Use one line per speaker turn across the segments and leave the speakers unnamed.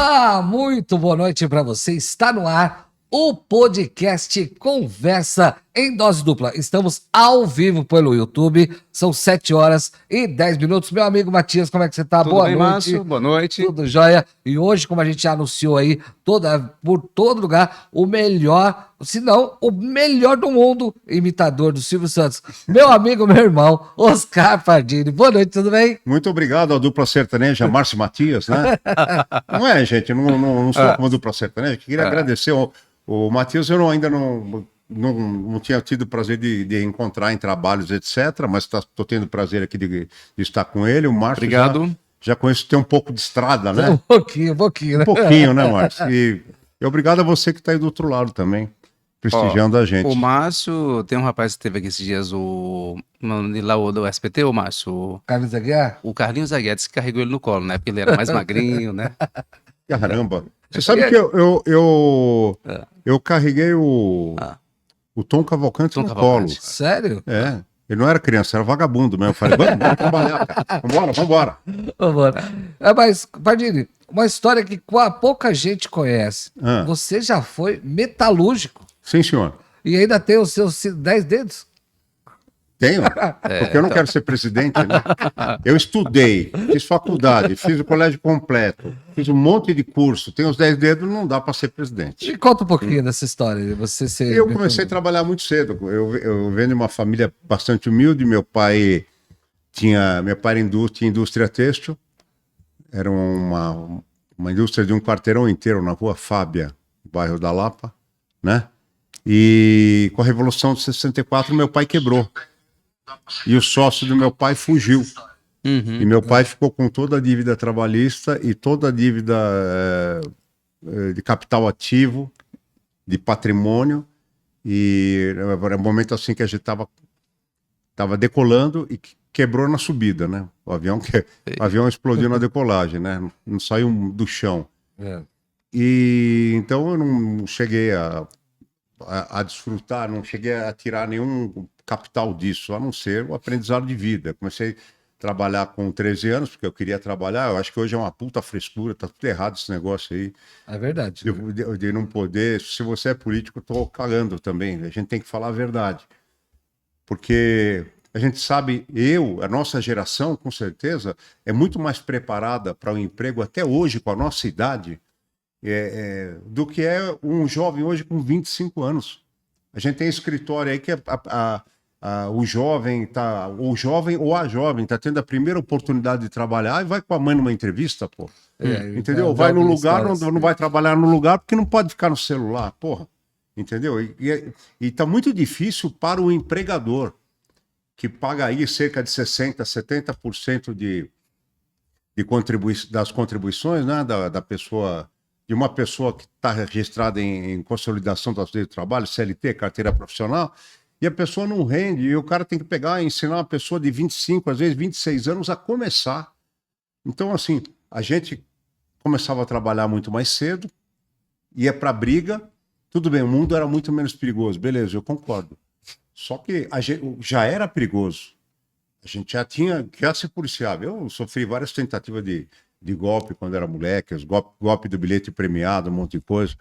Olá, muito boa noite para você. Está no ar o podcast Conversa em Dose Dupla. Estamos ao vivo pelo YouTube. São 7h10. Meu amigo Matias, como é que você tá?
Tudo
Boa
bem,
noite.
Márcio? Boa noite.
Tudo jóia. E hoje, como a gente já anunciou aí, por todo lugar, o melhor, se não, o melhor do mundo, imitador do Silvio Santos. Meu amigo, meu irmão, Oscar Pardini. Boa noite, tudo bem?
Muito obrigado à dupla sertaneja, Márcio e Matias, né? Não é, gente, não sou como a dupla sertaneja. Queria agradecer o Matias, ainda não tinha tido o prazer de encontrar em trabalhos, etc., mas estou tendo o prazer aqui de estar com ele. O Márcio
Obrigado.
já conheço, tem um pouco de estrada, né?
Um pouquinho, né?
Um pouquinho, né, Márcio? E obrigado a você que está aí do outro lado também, prestigiando a gente.
O Márcio, tem um rapaz que esteve aqui esses dias, lá do SBT, o Márcio,
Carlos Aguiar?
o Carlinhos Aguedes, que carregou ele no colo, né? Porque ele era mais magrinho, né?
Caramba. Você sabe que eu carreguei o Tom Cavalcante no colo.
Sério?
É. Ele não era criança, era vagabundo mesmo. Eu falei, vamos trabalhar, cara. Vambora.
Mas, Pardini, uma história que pouca gente conhece. Você já foi metalúrgico.
Sim, senhor.
E ainda tem os seus 10 dedos?
Tenho, porque eu não quero ser presidente, né? Eu estudei, fiz faculdade, fiz o colégio completo, fiz um monte de curso, tenho os 10 dedos, não dá para ser presidente.
Me conta um pouquinho dessa história de você ser...
Eu comecei a trabalhar muito cedo. Eu venho de uma família bastante humilde. Meu pai tinha indústria têxtil. Era uma indústria de um quarteirão inteiro na Rua Fábia, bairro da Lapa, né? E com a Revolução de 64, meu pai quebrou. E o sócio do meu pai fugiu. E meu pai ficou com toda a dívida trabalhista e toda a dívida de capital ativo, de patrimônio. E era um momento assim que a gente estava decolando e quebrou na subida, né? O avião explodiu na decolagem, né? Não saiu do chão. E então eu não cheguei a desfrutar, não cheguei a tirar nenhum capital disso, a não ser o aprendizado de vida. Comecei a trabalhar com 13 anos, porque eu queria trabalhar. Eu acho que hoje é uma puta frescura, tá tudo errado esse negócio aí.
É verdade.
De não poder. Se você é político, eu tô cagando também. A gente tem que falar a verdade. Porque a gente sabe, a nossa geração, com certeza, é muito mais preparada para o emprego até hoje, com a nossa idade, do que é um jovem hoje com 25 anos. A gente tem escritório aí que o jovem ou a jovem está tendo a primeira oportunidade de trabalhar e vai com a mãe numa entrevista, pô. Entendeu? Vai no lugar, não vai trabalhar no lugar porque não pode ficar no celular, porra. Entendeu? E tá muito difícil para o empregador, que paga aí cerca de 60%, 70% das contribuições, né, da pessoa, de uma pessoa que está registrada em consolidação das leis do trabalho, CLT, carteira profissional, e a pessoa não rende, e o cara tem que pegar e ensinar uma pessoa de 25, às vezes 26 anos a começar. Então, assim, a gente começava a trabalhar muito mais cedo, ia para a briga, tudo bem, o mundo era muito menos perigoso, beleza, eu concordo. Só que já era perigoso. A gente já se policiava. Eu sofri várias tentativas de golpe quando era moleque, golpe do bilhete premiado, um monte de coisa.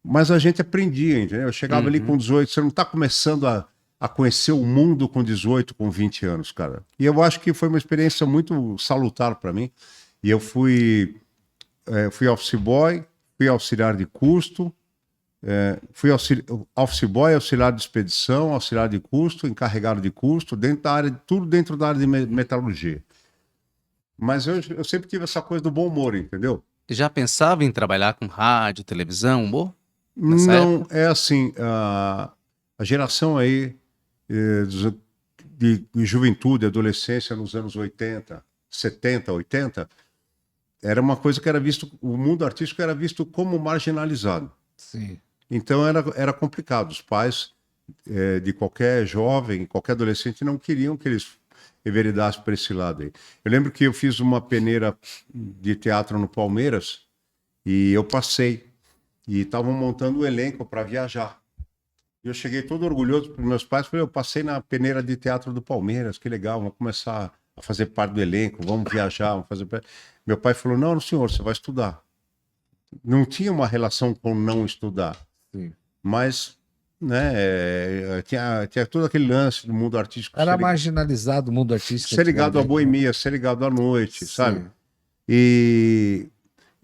Mas a gente aprendia, entendeu? Eu chegava ali com 18, você não está começando a conhecer o mundo com 18, com 20 anos, cara. E eu acho que foi uma experiência muito salutar para mim. E eu fui office boy, fui auxiliar de custo, fui office boy, auxiliar de expedição, auxiliar de custo, encarregado de custo, tudo dentro da área de metalurgia. Mas eu sempre tive essa coisa do bom humor, entendeu?
Já pensava em trabalhar com rádio, televisão, humor?
Não, é assim, a geração aí de juventude, adolescência nos anos 80, 70, 80, era uma coisa que era visto, o mundo artístico era visto como marginalizado.
Sim.
Então era complicado. Os pais de qualquer jovem, qualquer adolescente não queriam que eles enveredassem para esse lado aí. Eu lembro que eu fiz uma peneira de teatro no Palmeiras e eu passei. E estavam montando o elenco para viajar. E eu cheguei todo orgulhoso para os meus pais. Falei, eu passei na peneira de teatro do Palmeiras, que legal, vamos começar a fazer parte do elenco, vamos viajar, vamos fazer... Meu pai falou, não, senhor, você vai estudar. não tinha uma relação com não estudar.
Sim.
Mas, né, tinha todo aquele lance do mundo artístico.
Era marginalizado o mundo artístico.
Ser ligado à
antigamente, né?
boemia, ser ligado à noite, sabe?
Sim.
E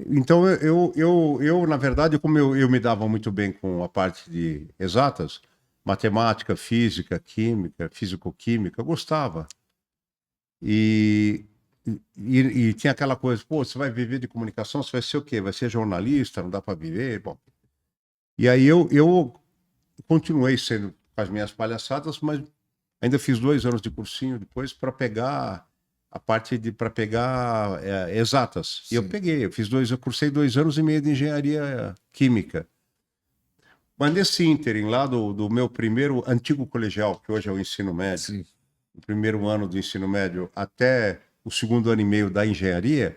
então eu na verdade, como eu me dava muito bem com a parte de exatas, matemática, física, química, físico-química, eu gostava. E, e tinha aquela coisa, pô, você vai viver de comunicação, você vai ser o quê? Vai ser jornalista, não dá para viver? Bom. E aí eu continuei sendo com as minhas palhaçadas, mas ainda fiz 2 anos de cursinho depois para pegar a parte de para pegar exatas. E eu
Sim.
peguei, eu cursei 2 anos e meio de engenharia química. Mas nesse ínterim lá do meu primeiro antigo colegial, que hoje é o ensino médio,
Sim.
o primeiro ano do ensino médio até o segundo ano e meio da engenharia,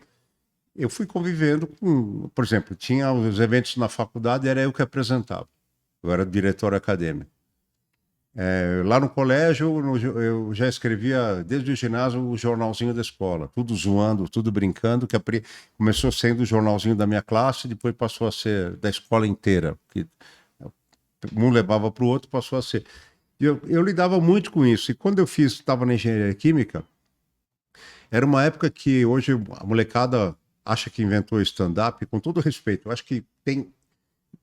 eu fui convivendo com, por exemplo, tinha os eventos na faculdade, era eu que apresentava. Eu era diretor acadêmico. Lá no colégio, eu já escrevia, desde o ginásio, o jornalzinho da escola. Tudo zoando, tudo brincando, que começou sendo o jornalzinho da minha classe, depois passou a ser da escola inteira. Que um levava para o outro, passou a ser. Eu lidava muito com isso. E quando eu estava na engenharia química, era uma época que hoje a molecada acha que inventou stand-up, com todo respeito. Eu acho que tem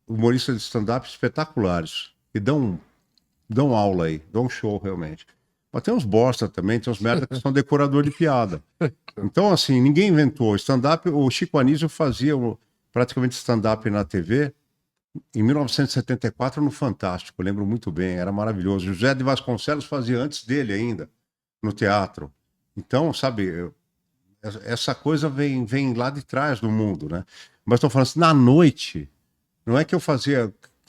humoristas de stand-up espetaculares, que dão aula aí, dão show realmente. Mas tem uns bosta também, tem uns merda que são decorador de piada. Então, assim, ninguém inventou. Stand-up, o Chico Anísio fazia praticamente stand-up na TV em 1974 no Fantástico, eu lembro muito bem, era maravilhoso. José de Vasconcelos fazia antes dele ainda, no teatro. Então, sabe, essa coisa vem lá de trás do mundo, né? Mas estou falando assim, na noite, não é que eu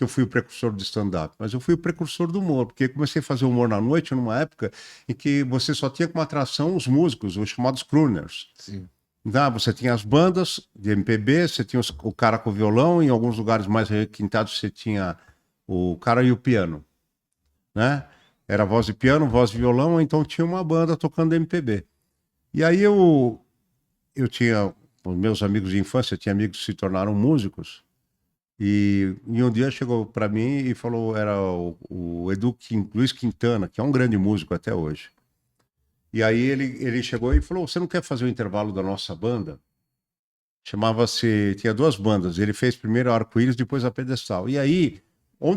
fui o precursor do stand-up, mas eu fui o precursor do humor, porque eu comecei a fazer humor na noite numa época em que você só tinha como atração os músicos, os chamados crooners.
Sim.
Você tinha as bandas de MPB, você tinha o cara com o violão, em alguns lugares mais requintados você tinha o cara e o piano, né? Era voz e piano, voz e violão, então tinha uma banda tocando MPB. E aí eu tinha os meus amigos de infância, tinha amigos que se tornaram músicos, e um dia chegou para mim e falou, era o Luiz Quintana, que é um grande músico até hoje. E aí ele chegou e falou, você não quer fazer o intervalo da nossa banda? Tinha 2 bandas, ele fez primeiro a Arco-Íris, depois a Pedestal. E aí, o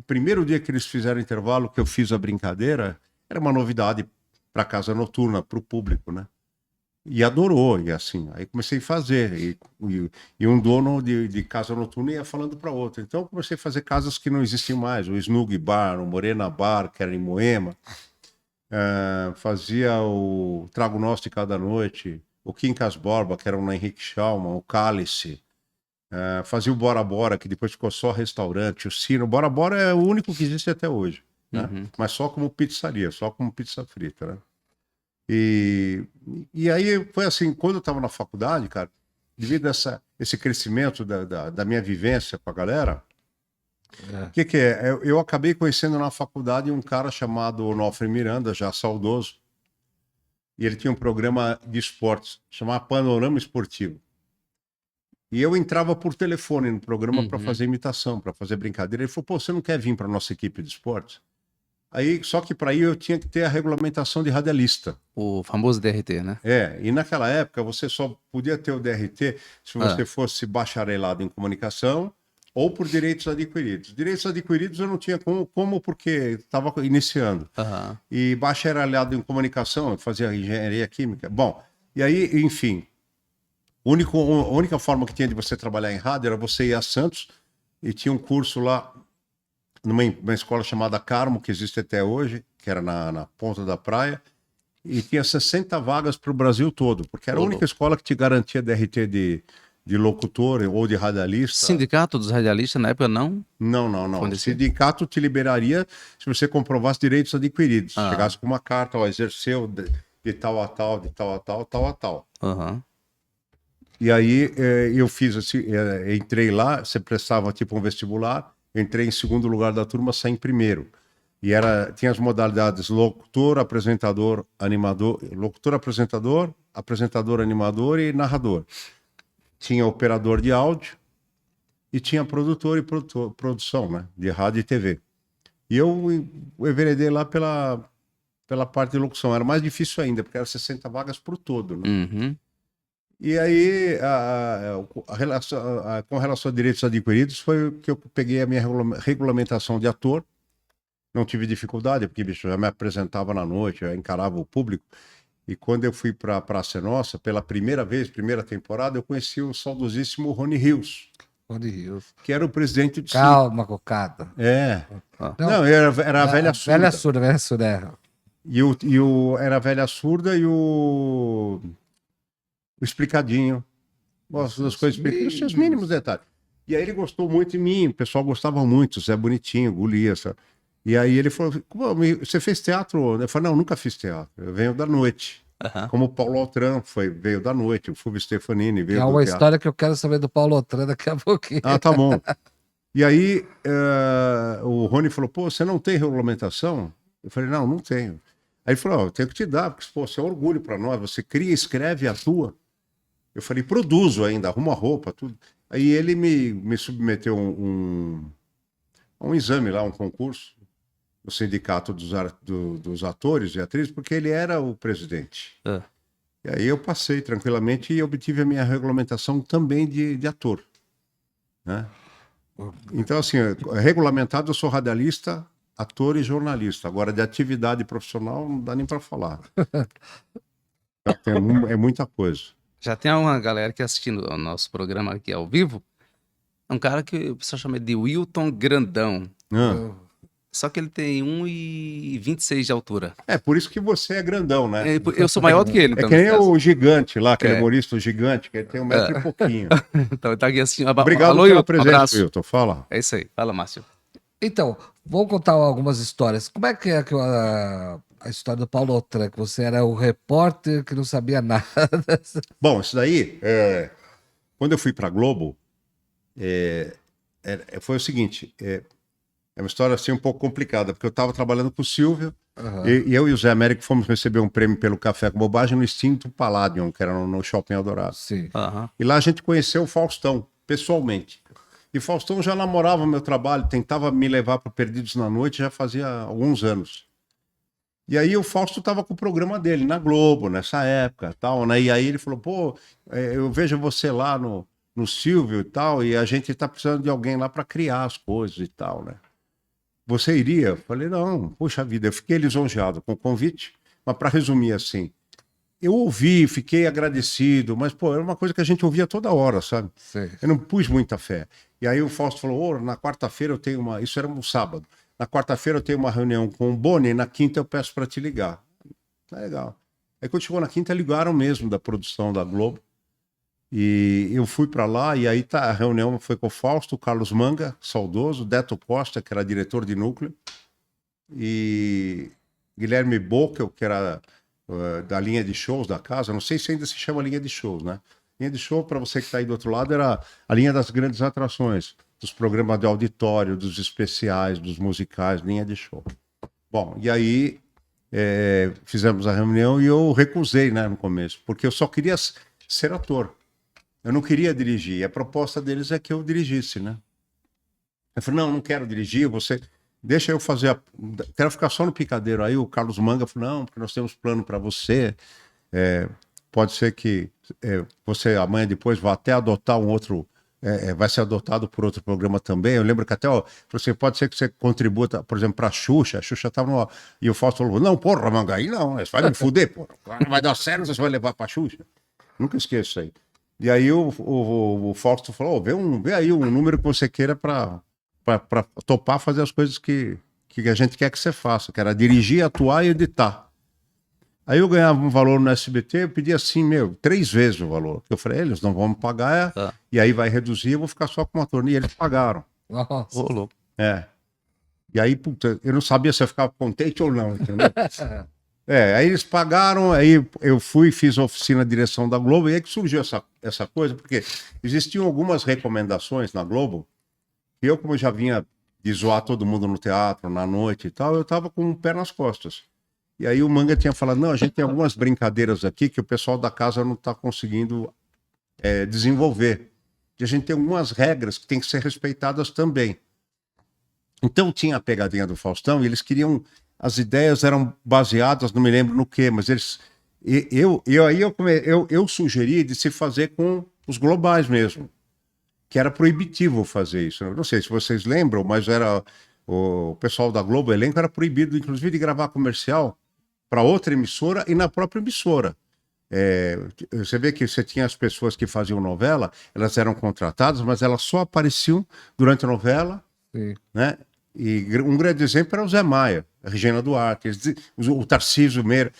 primeiro dia que eles fizeram o intervalo, que eu fiz a brincadeira, era uma novidade para casa noturna, para o público, né? E adorou, e assim, aí comecei a fazer, e um dono de casa noturna ia falando para outro. Então eu comecei a fazer casas que não existiam mais, o Snug Bar, o Morena Bar, que era em Moema, fazia o Trago Nosso de Cada Noite, o Quincas Borba, que era no Henrique Schalman, o Cálice, fazia o Bora Bora, que depois ficou só restaurante, o Sino. Bora Bora é o único que existe até hoje, né? Mas só como pizzaria, só como pizza frita, né? E aí foi assim, quando eu estava na faculdade, cara, devido a esse crescimento da minha vivência com a galera, o que é? Eu acabei conhecendo na faculdade um cara chamado Onofre Miranda, já saudoso, e ele tinha um programa de esportes, chamado Panorama Esportivo. E eu entrava por telefone no programa para fazer imitação, para fazer brincadeira. Ele falou, pô, você não quer vir para nossa equipe de esportes? Aí, só que para ir eu tinha que ter a regulamentação de radialista.
O famoso DRT, né?
E naquela época você só podia ter o DRT se você fosse bacharelado em comunicação ou por direitos adquiridos. Direitos adquiridos eu não tinha como porque estava iniciando. E bacharelado em comunicação, eu fazia engenharia química. Bom, e aí, enfim, a única forma que tinha de você trabalhar em rádio era você ir a Santos e tinha um curso lá numa escola chamada Carmo, que existe até hoje, que era na ponta da praia, e tinha 60 vagas para o Brasil todo, porque era a única escola que te garantia DRT de locutor ou de radialista.
Sindicato dos radialistas na época não?
Não. O sindicato te liberaria se você comprovasse direitos adquiridos. Chegasse com uma carta, exerceu de tal a tal, de tal a tal, tal a tal. E aí eu fiz assim, entrei lá, você prestava tipo um vestibular, entrei em segundo lugar da turma, saí em primeiro. E tinha as modalidades locutor, apresentador, animador, apresentador e narrador. Tinha operador de áudio, e tinha produtor e produção, né? De rádio e TV. E eu enveredei lá pela parte de locução. Era mais difícil ainda, porque era 60 vagas pro todo, né?
Uhum.
E aí, com relação a direitos adquiridos, foi que eu peguei a minha regulamentação de ator. Não tive dificuldade, porque, bicho, eu já me apresentava na noite, eu encarava o público. E quando eu fui para a Praça é Nossa, pela primeira vez, primeira temporada, eu conheci o saudosíssimo Rony Rios,
Rony Rios.
que era o presidente do
Calma, cocada.
É.
Ah.
Não, era a velha surda.
Velha surda, é.
Era a velha surda e o explicadinho. Gosto das coisas explicadas, os seus mínimos detalhes. E aí ele gostou muito de mim, o pessoal gostava muito, Zé Bonitinho, Golias. E aí ele falou, você fez teatro? Eu falei, não, nunca fiz teatro, eu venho da noite.
Aham.
Como o Paulo Altran veio da noite, o Fulvio Stefanini veio
É
do
uma
teatro.
história que eu quero saber do Paulo Otran daqui a pouquinho.
Ah, tá bom. E aí o Rony falou, pô, você não tem regulamentação? Eu falei, não, não tenho. Aí ele falou, eu tenho que te dar, porque pô, você é um orgulho para nós, você cria, escreve, atua. Eu falei, produzo ainda, arrumo a roupa, tudo. Aí ele me submeteu um exame lá, um concurso, no sindicato dos atores e atrizes, porque ele era o presidente.
Ah.
E aí eu passei tranquilamente e obtive a minha regulamentação também de ator, né? Então, assim, regulamentado eu sou radialista, ator e jornalista. Agora, de atividade profissional, não dá nem para falar. É muita coisa.
Já tem uma galera que assistindo ao nosso programa aqui ao vivo. É um cara que o pessoal chama de Wilton Grandão.
Ah.
Só que ele tem 1,26 de altura.
É, por isso que você é grandão, né?
Eu sou maior do que ele.
É
Então,
que nem
nesse caso.
o gigante lá, aquele
É.
humorista gigante, que ele tem 1 metro e pouquinho.
Então ele tá aqui assim.
Obrigado
Alô,
pela
Wilton,
presença,
abraço.
Wilton. Fala.
É isso aí. Fala, Márcio.
Então, vou contar algumas histórias. Como é que é a história do Paulo Otran, que você era o repórter que não sabia nada?
Bom, isso daí, quando eu fui para Globo, foi o seguinte, é uma história assim um pouco complicada, porque eu estava trabalhando com o Silvio,
Aham.
e eu e o Zé Américo fomos receber um prêmio pelo Café com Bobagem no extinto Palladium, que era no Shopping Eldorado.
Sim.
Aham.
E lá a gente conheceu o Faustão, pessoalmente. E Faustão já namorava o meu trabalho, tentava me levar para Perdidos na Noite já fazia alguns anos. E aí o Fausto estava com o programa dele na Globo, nessa época, tal, né? E aí ele falou, pô, eu vejo você lá no Silvio e tal, e a gente está precisando de alguém lá para criar as coisas e tal, né? Você iria? Eu falei, não, puxa vida, eu fiquei lisonjeado com o convite, mas para resumir assim, eu ouvi, fiquei agradecido, mas, pô, era uma coisa que a gente ouvia toda hora, sabe?
Sim.
Eu não pus muita fé. E aí o Fausto falou, na quarta-feira eu tenho isso era um sábado, na quarta-feira eu tenho uma reunião com o Boni, na quinta eu peço para te ligar. Tá legal. Aí quando chegou na quinta, ligaram mesmo da produção da Globo, e eu fui para lá, e aí a reunião foi com o Fausto, o Carlos Manga, saudoso, Deto Costa, que era diretor de núcleo, e Guilherme Bockel, que era da linha de shows da casa, não sei se ainda se chama linha de shows, né? Linha de show, para você que está aí do outro lado, era a linha das grandes atrações, dos programas de auditório, dos especiais, dos musicais, linha de show. Bom, e aí fizemos a reunião e eu recusei, né, no começo, porque eu só queria ser ator. Eu não queria dirigir. E a proposta deles é que eu dirigisse, né? Eu falei, não quero dirigir, você... Deixa eu fazer quero ficar só no picadeiro. Aí o Carlos Manga falou, não, porque nós temos plano para você. Pode ser que você amanhã depois vá até adotar um outro... vai ser adotado por outro programa também. Eu lembro que até, falou assim, pode ser que você contribua, por exemplo, para a Xuxa estava no... E o Fausto falou, não, porra, Manga, aí não, você vai me fuder, porra. Não vai dar certo, você vai levar para a Xuxa. Nunca esqueço isso aí. E aí o Fausto falou, vê aí um número que você queira para topar fazer as coisas que a gente quer que você faça, que era dirigir, atuar e editar. Aí eu ganhava um valor no SBT, eu pedi assim, 3 vezes o valor. Eu falei, eles não vão me pagar, e aí vai reduzir, eu vou ficar só com uma torneira. E eles pagaram.
Nossa.
Ô, louco.
E aí, puta, eu não sabia se eu ficava contente ou não, entendeu? Aí eles pagaram, aí eu fui, fiz a oficina de direção da Globo, e aí que surgiu essa coisa, porque existiam algumas recomendações na Globo, e eu, como já vinha de zoar todo mundo no teatro, na noite e tal, eu tava com o pé nas costas. E aí o Manga tinha falado, não, a gente tem algumas brincadeiras aqui que o pessoal da casa não tá conseguindo desenvolver. e a gente tem algumas regras que têm que ser respeitadas também. Então tinha a pegadinha do Faustão e eles queriam... As ideias eram baseadas, não me lembro no quê, mas eles... Eu sugeri de se fazer com os globais mesmo, que era proibitivo fazer isso. Eu não sei se vocês lembram, mas era o pessoal da Globo, o elenco, era proibido, inclusive, de gravar comercial para outra emissora e na própria emissora. Você vê que você tinha as pessoas que faziam novela, elas eram contratadas, mas elas só apareciam durante a novela,
Sim.
né? E um grande exemplo era o Zé Maia, a Regina Duarte, o Tarcísio Meira.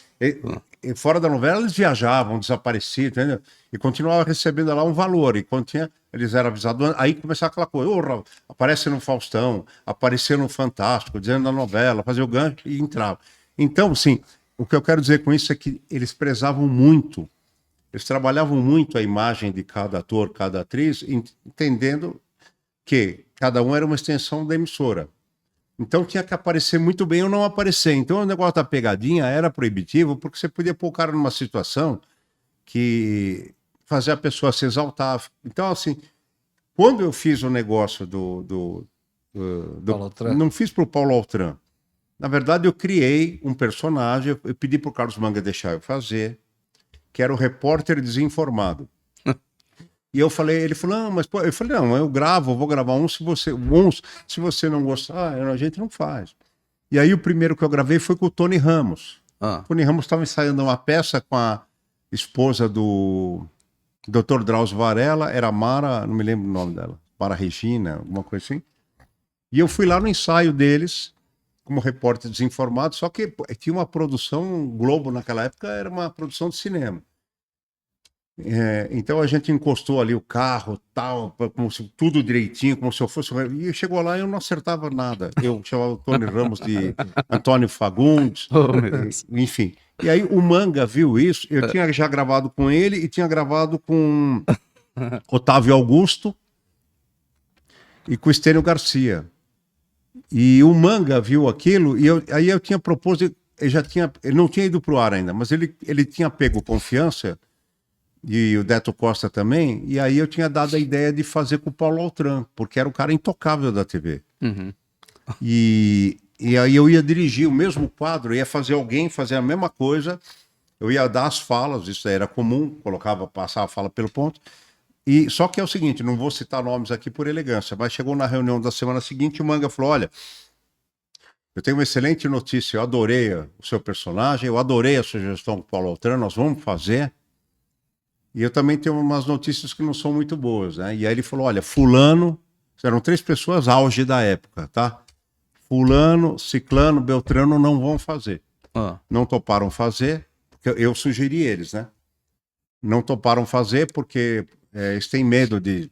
E fora da novela eles viajavam, desapareciam, entendeu? E continuavam recebendo lá um valor. E quando tinha, eles eram avisados, aí começava aquela coisa, aparece no Faustão, aparecer no Fantástico, dizendo na novela, fazer o gancho e entrava. Então, sim, o que eu quero dizer com isso é que eles prezavam muito, eles trabalhavam muito a imagem de cada ator, cada atriz, entendendo que cada um era uma extensão da emissora. Então tinha que aparecer muito bem ou não aparecer. Então o negócio da pegadinha era proibitivo porque você podia pôr o cara numa situação que fazia a pessoa se exaltar. Então, assim, quando eu fiz o negócio
Paulo Altran.
não fiz para o Paulo Altran. Na verdade, eu criei um personagem, eu pedi para o Carlos Manga deixar eu fazer, que era o repórter desinformado. E eu falei, ele falou, não, mas pô, eu falei, não, eu vou gravar se você não gostar, a gente não faz. E aí o primeiro que eu gravei foi com o Tony Ramos.
Ah,
O Tony Ramos estava ensaiando uma peça com a esposa do Dr. Drauzio Varela, era Mara, não me lembro o nome dela, Mara Regina, alguma coisa assim. E eu fui lá no ensaio deles, como repórter desinformado, só que tinha uma produção, Globo naquela época era uma produção de cinema. Então a gente encostou ali o carro, tal, como se, tudo direitinho, como se eu fosse. E chegou lá e eu não acertava nada. Eu chamava o Tony Ramos de Antônio Fagundes,
oh, meu Deus.
enfim. E aí o Manga viu isso, eu tinha já gravado com ele e tinha gravado com Otávio Augusto e com Estênio Garcia. E o Manga viu aquilo e aí eu tinha proposto, ele não tinha ido para o ar ainda, mas ele tinha pego confiança. E o Deto Costa também, e aí eu tinha dado a ideia de fazer com o Paulo Altran, porque era o cara intocável da TV.
Uhum.
E aí eu ia dirigir o mesmo quadro, ia fazer alguém fazer a mesma coisa, eu ia dar as falas, isso aí era comum, passava a fala pelo ponto, e só que é o seguinte, não vou citar nomes aqui por elegância, mas chegou na reunião da semana seguinte, o Manga falou, olha, eu tenho uma excelente notícia, eu adorei o seu personagem, eu adorei a sugestão do Paulo Altran, nós vamos fazer. E eu também tenho umas notícias que não são muito boas, né? E aí ele falou, olha, fulano, eram 3 pessoas auge da época, tá? Fulano, Ciclano, Beltrano não vão fazer.
Ah,
Não toparam fazer, porque eu sugeri eles, né? Não toparam fazer porque eles têm medo de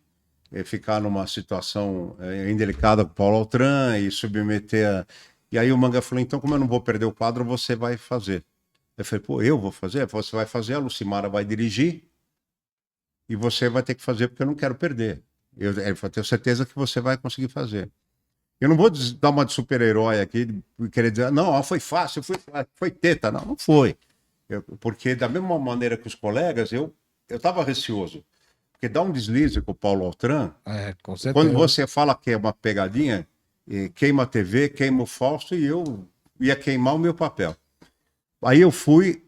ficar numa situação indelicada com o Paulo Altran e submeter a... E aí o Manga falou, então como eu não vou perder o quadro, você vai fazer. Eu falei, pô, eu vou fazer? Você vai fazer, a Lucimara vai dirigir, e você vai ter que fazer porque eu não quero perder. Eu tenho certeza que você vai conseguir fazer. Eu não vou dar uma de super-herói aqui e querer dizer, não, foi fácil, foi teta. Não, não foi. Porque da mesma maneira que os colegas, eu estava receoso. Porque dá um deslize com o Paulo Altran.
Com certeza.
Quando você fala que é uma pegadinha, queima a TV, queima o Fausto e eu ia queimar o meu papel. Aí eu fui...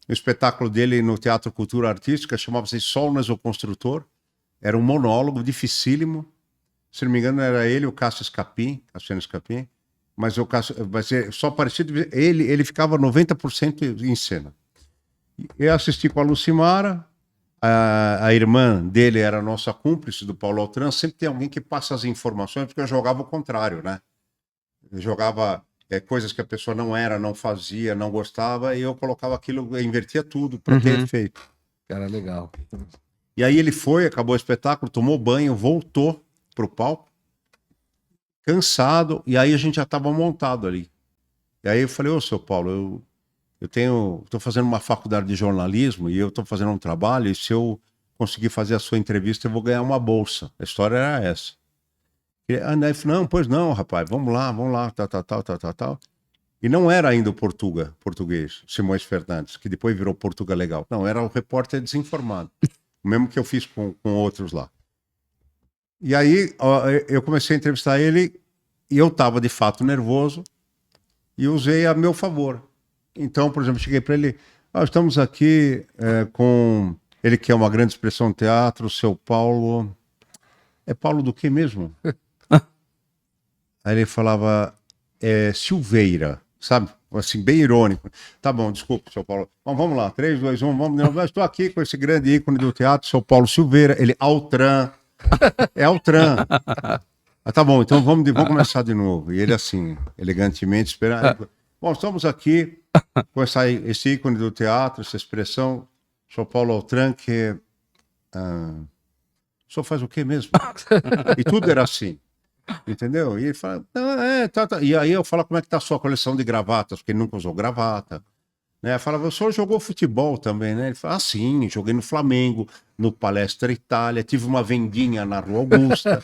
O espetáculo dele no Teatro Cultura Artística chamava-se Solnas, o Construtor. Era um monólogo dificílimo. Se não me engano, era ele, o Cassiano Escapim. Mas só parecido. Ele ficava 90% em cena. Eu assisti com a Lucimara. A irmã dele era a nossa cúmplice do Paulo Altran. Sempre tem alguém que passa as informações, porque eu jogava o contrário, né? Eu jogava... coisas que a pessoa não fazia, não gostava, e eu colocava aquilo, eu invertia tudo para ter efeito.
Cara, legal.
E aí ele foi, acabou o espetáculo, tomou banho, voltou pro palco, cansado, e aí a gente já estava montado ali. E aí eu falei, ô, seu Paulo, estou fazendo uma faculdade de jornalismo e eu estou fazendo um trabalho, e se eu conseguir fazer a sua entrevista, eu vou ganhar uma bolsa. A história era essa. Aí falou, não, pois não, rapaz, vamos lá, tal. E não era ainda o português, Simões Fernandes, que depois virou Portuga Legal. Não, era o repórter desinformado. O mesmo que eu fiz com outros lá. E aí eu comecei a entrevistar ele e eu estava de fato nervoso e usei a meu favor. Então, por exemplo, cheguei para ele, estamos aqui com ele que é uma grande expressão no teatro, o seu Paulo... É Paulo do quê mesmo? Aí ele falava Silveira, sabe? Assim, bem irônico. Tá bom, desculpa, seu Paulo. Bom, vamos lá, 3, 2, 1, vamos. Eu estou aqui com esse grande ícone do teatro, seu Paulo Silveira. Ele, Altran. É Altran. Tá bom, então vamos começar de novo. E ele assim, elegantemente, esperando. Bom, estamos aqui com esse ícone do teatro, essa expressão, seu Paulo Altran, que... o senhor faz o quê mesmo? E tudo era assim. Entendeu? E ele fala, tá. E aí eu falo, como é que tá a sua coleção de gravatas? Porque ele nunca usou gravata. Né? Eu falava, o senhor jogou futebol também, né? Ele fala, sim, joguei no Flamengo, no Palestra Itália, tive uma vendinha na Rua Augusta.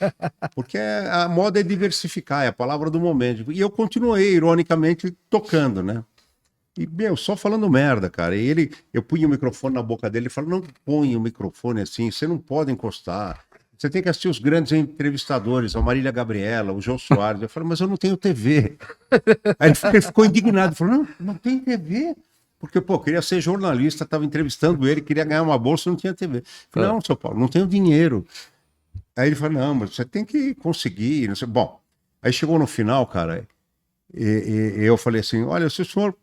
Porque a moda é diversificar, é a palavra do momento. E eu continuei, ironicamente, tocando, né? E, só falando merda, cara. E eu punha o microfone na boca dele e falava, não põe o microfone assim, você não pode encostar. Você tem que assistir os grandes entrevistadores, a Marília Gabriela, o Jô Soares. Eu falei, mas eu não tenho TV. Aí ele ficou indignado, falou, não tem TV? Porque, queria ser jornalista, estava entrevistando ele, queria ganhar uma bolsa, não tinha TV. Eu falei, não, seu Paulo, não tenho dinheiro. Aí ele falou, não, mas você tem que conseguir. Não sei. Bom, aí chegou no final, cara, e eu falei assim, olha, se o senhor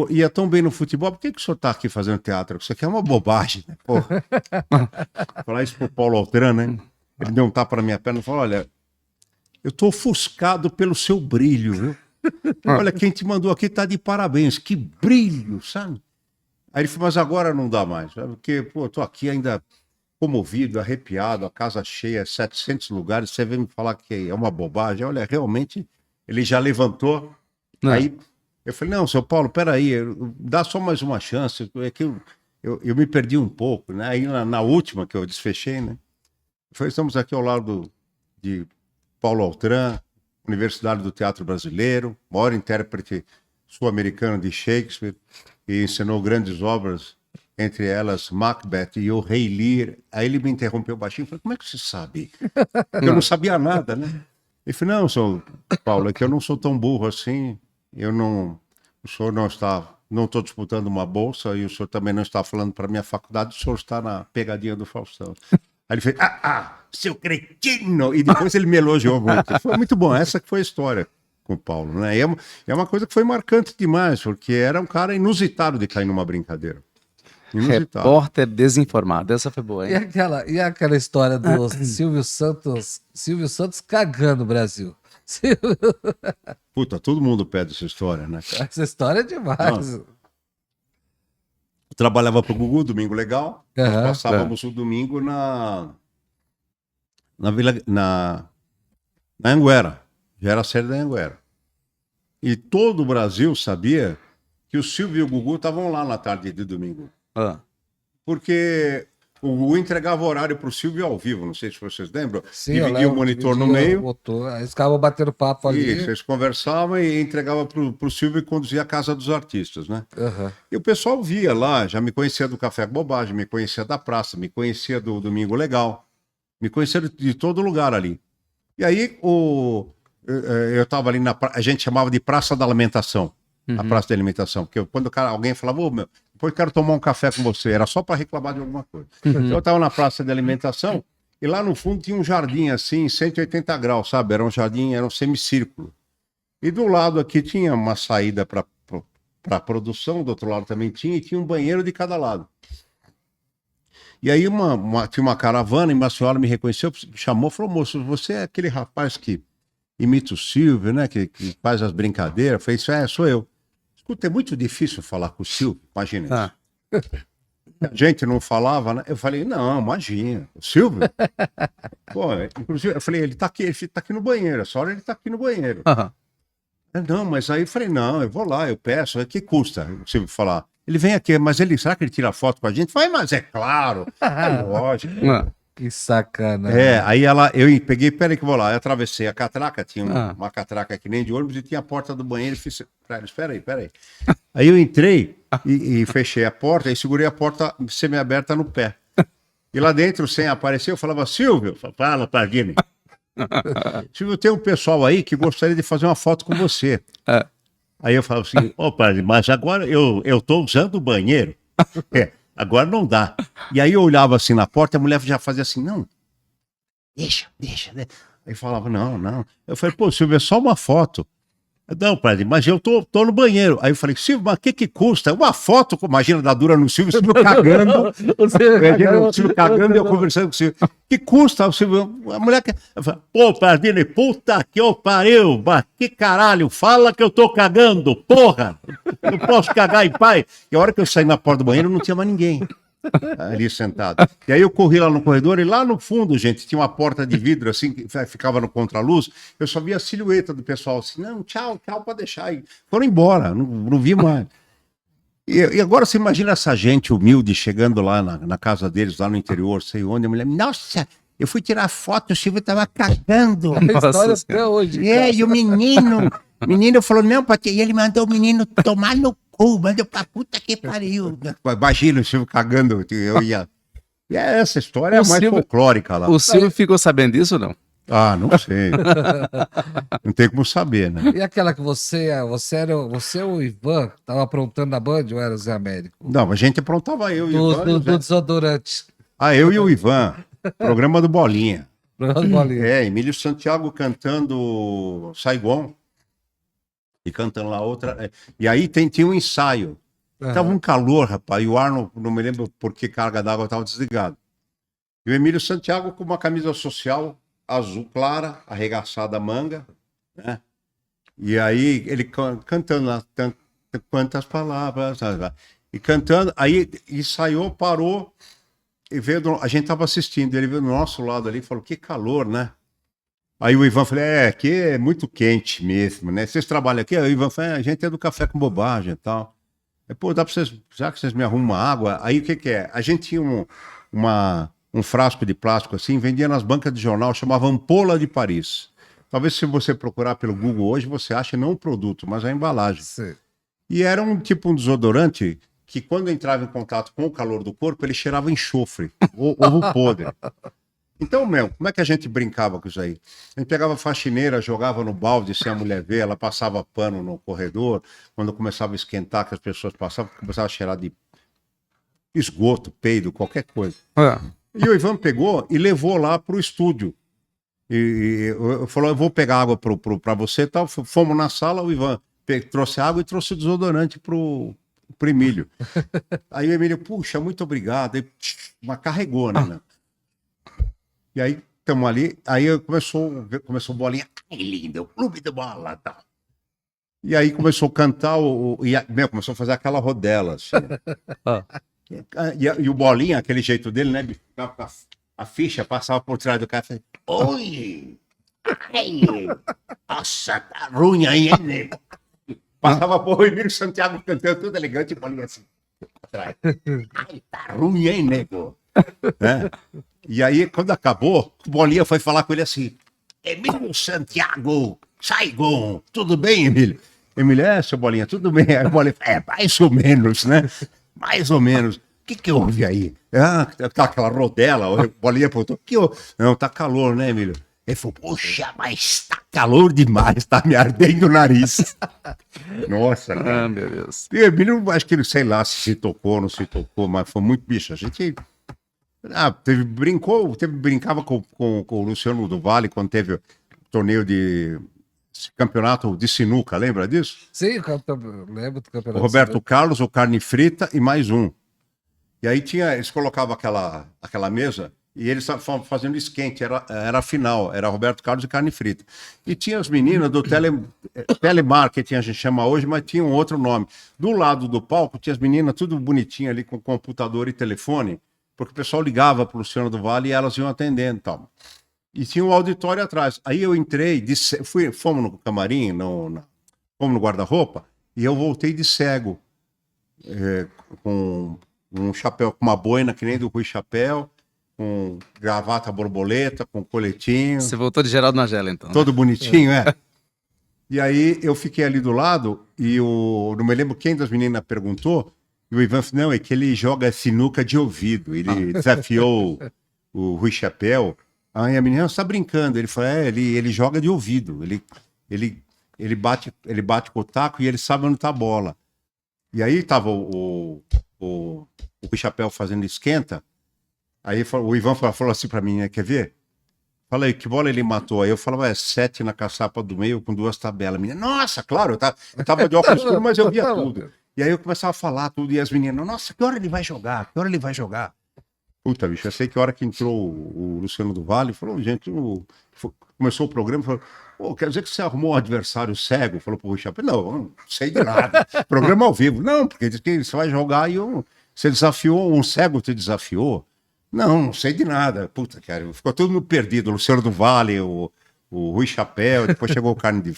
ia tão bem no futebol, por que o senhor está aqui fazendo teatro? Isso aqui é uma bobagem, né? Porra. Falar isso pro Paulo Altran, né? Ele deu um tapa na minha perna e falou, olha, eu tô ofuscado pelo seu brilho, viu? Olha, quem te mandou aqui tá de parabéns, que brilho, sabe? Aí ele falou, mas agora não dá mais, sabe? Porque, eu tô aqui ainda comovido, arrepiado, a casa cheia, 700 lugares, você vem me falar que é uma bobagem. Olha, realmente, ele já levantou, aí... Eu falei, não, seu Paulo, peraí, dá só mais uma chance, é que eu me perdi um pouco, né? Aí na última que eu desfechei, né? Estamos aqui ao lado de Paulo Altran, Universidade do Teatro Brasileiro, maior intérprete sul-americano de Shakespeare, e ensinou grandes obras, entre elas Macbeth e o Rei Lear. Aí ele me interrompeu baixinho e falou, como é que você sabe? Eu não sabia nada, né? Ele falou, não, seu Paulo, é que eu não sou tão burro assim. O senhor não estou disputando uma bolsa e o senhor também não está falando para a minha faculdade, o senhor está na pegadinha do Faustão. Aí ele fez, seu cretino! E depois ele me elogiou muito. Foi muito bom, essa que foi a história com o Paulo, né? E é uma coisa que foi marcante demais, porque era um cara inusitado de cair numa brincadeira. Inusitado.
Repórter desinformado, essa foi boa, hein?
E aquela história do Silvio Santos cagando o Brasil.
Puta, todo mundo pede essa história, né?
Essa história é demais.
Eu trabalhava pro Gugu, Domingo Legal. Nós passávamos o domingo na Anguera. Já era a série da Anguera. E todo o Brasil sabia que o Silvio e o Gugu estavam lá na tarde de domingo. Porque o Gugu entregava horário pro Silvio ao vivo, não sei se vocês lembram.
Sim,
dividia o monitor no meio.
Aí eles ficavam batendo papo ali.
Isso, eles conversavam e entregava pro Silvio e conduzia a Casa dos Artistas, né? E o pessoal via lá, já me conhecia do Café com Bobagem, me conhecia da praça, me conhecia do Domingo Legal, me conhecia de todo lugar ali. E aí eu tava ali a gente chamava de Praça da Alimentação, a Praça da Alimentação, porque quando alguém falava, depois quero tomar um café com você, era só para reclamar de alguma coisa. Então eu tava na Praça de Alimentação e lá no fundo tinha um jardim assim, 180 graus, sabe? Era um semicírculo. E do lado aqui tinha uma saída para produção, do outro lado também tinha, e tinha um banheiro de cada lado. E aí tinha uma caravana e uma senhora me reconheceu, me chamou, falou, moço, você é aquele rapaz que imita o Silvio, né? Que faz as brincadeiras. Eu falei, sou eu. Escuta, é muito difícil falar com o Silvio, imagina isso. A gente não falava, né? Eu falei, não, imagina, o Silvio? Inclusive, eu falei, ele tá aqui no banheiro, essa hora ele tá aqui no banheiro. Não, mas aí eu falei, não, eu vou lá, eu peço, o que custa o Silvio falar? Ele vem aqui, mas será que ele tira foto com a gente? Falei, mas é claro, é lógico.
Que sacana.
Aí eu peguei, peraí que eu vou lá. Eu atravessei a catraca, tinha uma catraca que nem de ônibus e tinha a porta do banheiro. Fiz, espera aí. Aí eu entrei e fechei a porta e segurei a porta semi-aberta no pé. E lá dentro, sem aparecer, eu falava, Silvio, fala, Pardini. Silvio, tem um pessoal aí que gostaria de fazer uma foto com você.
É.
Aí eu falava assim, Pardini, mas agora eu tô usando o banheiro. Agora não dá. E aí eu olhava assim na porta, a mulher já fazia assim, não, deixa, né? Aí falava, não. Eu falei, pô, Silvio, é só uma foto. Não, Pardini, mas eu tô no banheiro. Aí eu falei, Silvio, mas o que custa? Uma foto, imagina, da dura no Silvio, cagando. Imagina o Silvio cagando e eu conversando com o Silvio. Que custa? O Silvio, a mulher que... Eu falei, pô, Pardini, puta que eu pariu, mas que caralho, fala que eu tô cagando, porra. Não posso cagar em paz. E a hora que eu saí na porta do banheiro, não tinha mais ninguém ali sentado. E aí eu corri lá no corredor e lá no fundo, gente, tinha uma porta de vidro assim, que ficava no contraluz, eu só via a silhueta do pessoal assim, não, tchau, pode deixar. E foram embora, não vi mais. E agora você imagina essa gente humilde chegando lá na casa deles, lá no interior, sei onde, a mulher, nossa, eu fui tirar foto, o Silvio tava cagando.
A história
Nossa
até hoje.
E o menino falou, não, e ele mandou o menino tomar no cu, mandou pra puta que pariu. Imagina o Silvio cagando, eu ia... E essa história é
O
mais
Silvio-
folclórica lá.
O Silvio ficou sabendo disso ou não?
Ah, não sei. Não tem como saber, né?
E aquela que você e o Ivan tava aprontando na Band ou era o Zé Américo?
Não, a gente aprontava eu e o Ivan.
Do desodorante.
Ah, eu e o Ivan. Programa do Bolinha.
Programa do Bolinha.
Emílio Santiago cantando Saigon. E cantando lá outra. E aí tinha um ensaio. Tava um calor, rapaz, e o ar, não me lembro por que carga d'água estava desligado. E o Emílio Santiago com uma camisa social azul clara, arregaçada a manga, né? E aí ele cantando lá, quantas palavras, e cantando, aí ensaiou, parou, e veio, a gente tava assistindo, ele veio do nosso lado ali e falou, que calor, né? Aí o Ivan falou, aqui é muito quente mesmo, né? Vocês trabalham aqui? Aí o Ivan falou, a gente é do café com bobagem e tal. Pô, dá pra vocês, já que vocês me arrumam água, aí o que é? A gente tinha um frasco de plástico assim, vendia nas bancas de jornal, chamava Ampola de Paris. Talvez se você procurar pelo Google hoje, você ache não o produto, mas a embalagem.
Sim.
E era um desodorante que quando entrava em contato com o calor do corpo, ele cheirava enxofre, ovo podre. Então, como é que a gente brincava com isso aí? A gente pegava a faxineira, jogava no balde sem a mulher ver, ela passava pano no corredor, quando começava a esquentar, que as pessoas passavam, começava a cheirar de esgoto, peido, qualquer coisa. E o Ivan pegou e levou lá pro estúdio. E falou, eu vou pegar água para você e tal. Fomos na sala, o Ivan trouxe água e trouxe o desodorante pro Emílio. Aí o Emílio, puxa, muito obrigado. Aí, mas carregou, né? E aí, estamos ali, aí começou Bolinha, ai lindo, o clube de bola, tá. E aí começou a cantar, começou a fazer aquela rodela, assim. E o Bolinha, aquele jeito dele, né, a ficha passava por trás do cara, e oi, ai, nossa, tá ruim aí, hein, nego? Passava por o Emílio Santiago cantando, tudo elegante, e Bolinha assim, atrás. Ai, tá ruim, hein, nego? Né? E aí, quando acabou, o Bolinha foi falar com ele assim, Emílio Santiago, Saigon, tudo bem, Emílio? Emílio, seu Bolinha, tudo bem? Aí o Bolinha, mais ou menos, né? Mais ou menos. O que houve aí? Tá aquela rodela, o Bolinha perguntou, não, tá calor, né, Emílio? Ele falou, poxa, mas tá calor demais, tá me ardendo o nariz. Nossa, cara.
Ah, meu Deus.
E o Emílio, acho que ele, sei lá, se tocou, não se tocou, mas foi muito bicho. A gente... brincava com o Luciano do Vale quando teve o torneio de campeonato de sinuca, lembra disso?
Sim, eu lembro do campeonato.
O Roberto Carlos, o Carne Frita e mais um. E aí eles colocavam aquela mesa e eles estavam fazendo esquente, era a final, era Roberto Carlos e Carne Frita. E tinha as meninas do telemarketing, a gente chama hoje, mas tinha um outro nome. Do lado do palco tinha as meninas tudo bonitinho ali com computador e telefone, porque o pessoal ligava para o Luciano do Vale e elas iam atendendo e tal. E tinha um auditório atrás. Aí eu entrei, fomos no camarim, fomos no guarda-roupa, e eu voltei de cego, com um chapéu, com uma boina que nem do Rui Chapéu, com gravata borboleta, com coletinho.
Você voltou de Geraldo Nagela, então.
Todo bonitinho, E aí eu fiquei ali do lado, e não me lembro quem das meninas perguntou, E o Ivan falou, não, é que ele joga sinuca de ouvido. Ele desafiou o Rui Chapéu. Aí a menina está brincando. Ele falou, ele joga de ouvido. Ele bate com o taco e ele sabe onde está a bola. E aí tava o Rui Chapéu fazendo esquenta. Aí o Ivan falou assim para mim, quer ver? Fala aí, que bola ele matou? Aí eu falava, 7 na caçapa do meio com 2 tabelas. A menina, nossa, claro, eu tava de óculos escuro, mas eu via tudo. E aí eu começava a falar tudo, e as meninas, nossa, que hora ele vai jogar? Que hora ele vai jogar? Puta, bicho, eu sei que a hora que entrou o Luciano do Vale, falou, gente, começou o programa, falou, quer dizer que você arrumou um adversário cego? Falou pro Rui Chapéu, não sei de nada. Programa ao vivo. Não, porque diz que você vai jogar e você desafiou, um cego te desafiou. Não sei de nada. Puta, cara, ficou todo mundo perdido. O Luciano do Vale, o Rui Chapéu, depois chegou o carne.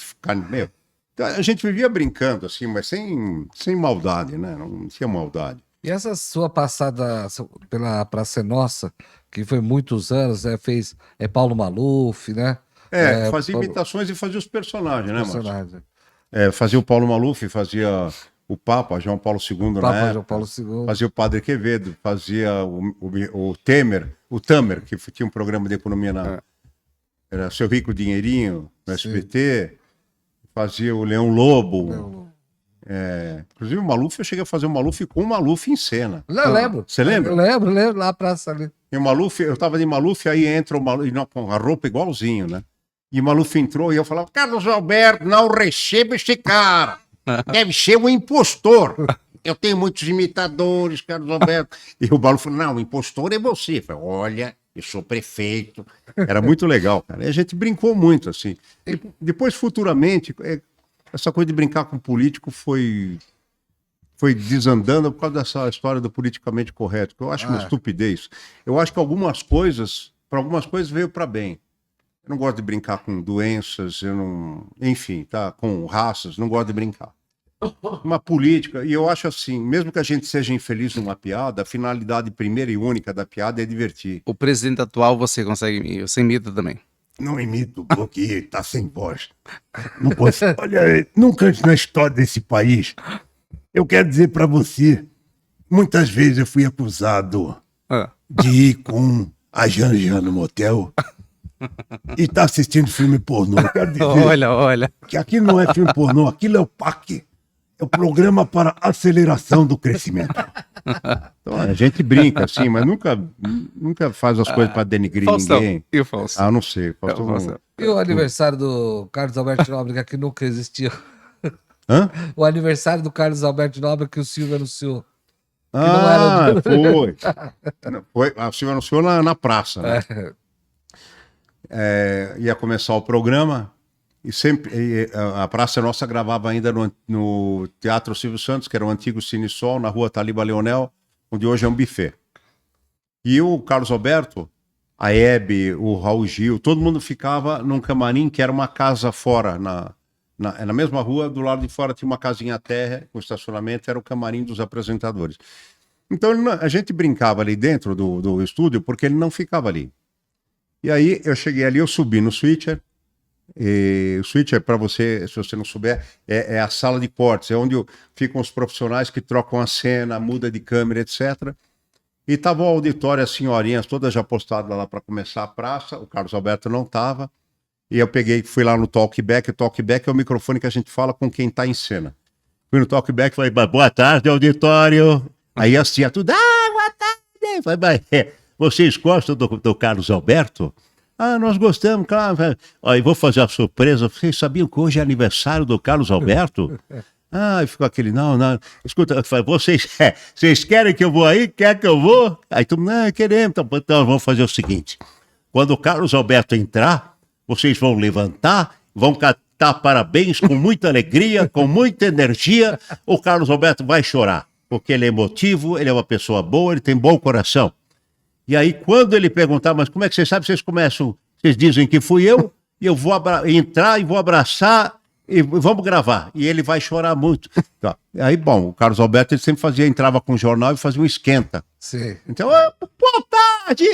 Meu. Então, a gente vivia brincando, assim, mas sem maldade, né? Não tinha maldade.
E essa sua passada pela Praça é Nossa, que foi muitos anos, fez Paulo Maluf, né?
Fazia imitações e fazia os personagens, né, Márcio?
Personagem.
Fazia o Paulo Maluf, fazia o Papa, João Paulo II, na época.
João Paulo II.
Fazia o Padre Quevedo, fazia o Tamer, que tinha um programa de economia era Seu Rico Dinheirinho, no SBT. Fazia o Leão Lobo. Inclusive o Maluf, eu cheguei a fazer o Maluf com o Maluf em cena.
Eu lembro.
Você lembra?
Eu lembro, lá a praça ali.
E o Maluf, eu tava de Maluf, aí entra o Maluf, com a roupa igualzinho, né? E o Maluf entrou e eu falava, Carlos Alberto, não receba este cara. Deve ser um impostor. Eu tenho muitos imitadores, Carlos Alberto. E o Maluf falou, não, o impostor é você. Eu falei, olha, eu sou prefeito. Era muito legal, cara. E a gente brincou muito, assim. E depois, futuramente, essa coisa de brincar com político foi desandando por causa dessa história do politicamente correto, que eu acho uma estupidez. Eu acho que para algumas coisas veio para bem. Eu não gosto de brincar com doenças, enfim, tá? Com raças, não gosto de brincar. Uma política, e eu acho assim, mesmo que a gente seja infeliz numa piada, a finalidade primeira e única da piada é divertir.
O presidente atual você consegue, você imita também.
Não imito, porque tá sem voz. Não posso. Olha, nunca na história desse país, eu quero dizer para você, muitas vezes eu fui acusado de ir com a Janja no motel e tá assistindo filme pornô. Eu quero dizer
Olha.
que aquilo não é filme pornô, aquilo é o PAC. É o Programa para Aceleração do Crescimento. Então, a gente brinca, assim, mas nunca faz as coisas para denigrir ninguém.
E o Faustão?
Não sei. Faustão.
E o aniversário do Carlos Alberto Nóbrega, que nunca existiu?
Hã?
O aniversário do Carlos Alberto Nóbrega que o Silvio anunciou.
Foi. A Silvia anunciou na praça, né? Ia começar o programa e sempre a Praça Nossa gravava ainda no Teatro Silvio Santos, que era o antigo Cine Sol, na rua Taliba Leonel, onde hoje é um buffet. E o Carlos Alberto, a Hebe, o Raul Gil, todo mundo ficava num camarim que era uma casa fora, na mesma rua, do lado de fora tinha uma casinha terra com estacionamento, era o camarim dos apresentadores. Então a gente brincava ali dentro do estúdio porque ele não ficava ali. E aí eu cheguei ali, eu subi no switcher. E o switcher, para você, se você não souber, é a sala de cortes, é onde ficam os profissionais que trocam a cena, muda de câmera, etc. E tava o auditório, as senhorinhas todas já postadas lá para começar a praça, o Carlos Alberto não tava. E eu fui lá no talkback. O talkback é o microfone que a gente fala com quem tá em cena. Fui no talkback e falei, boa tarde, auditório. Aí assim, tudo, boa tarde. Falei, vocês gostam do Carlos Alberto? Nós gostamos, claro. Ó, e vou fazer a surpresa. Vocês sabiam que hoje é aniversário do Carlos Alberto? E ficou aquele, não. Escuta, eu falei, vocês querem que eu vou aí? Quer que eu vou? Aí todo mundo, não, queremos. Então vamos fazer o seguinte. Quando o Carlos Alberto entrar, vocês vão levantar, vão cantar parabéns com muita alegria, com muita energia. O Carlos Alberto vai chorar, porque ele é emotivo, ele é uma pessoa boa, ele tem bom coração. E aí, quando ele perguntar, mas como é que vocês sabem? Vocês dizem que fui eu, e eu vou entrar e vou abraçar e vamos gravar. E ele vai chorar muito. Então, aí, bom, o Carlos Alberto ele sempre entrava com o jornal e fazia um esquenta.
Sim.
Então, boa tarde,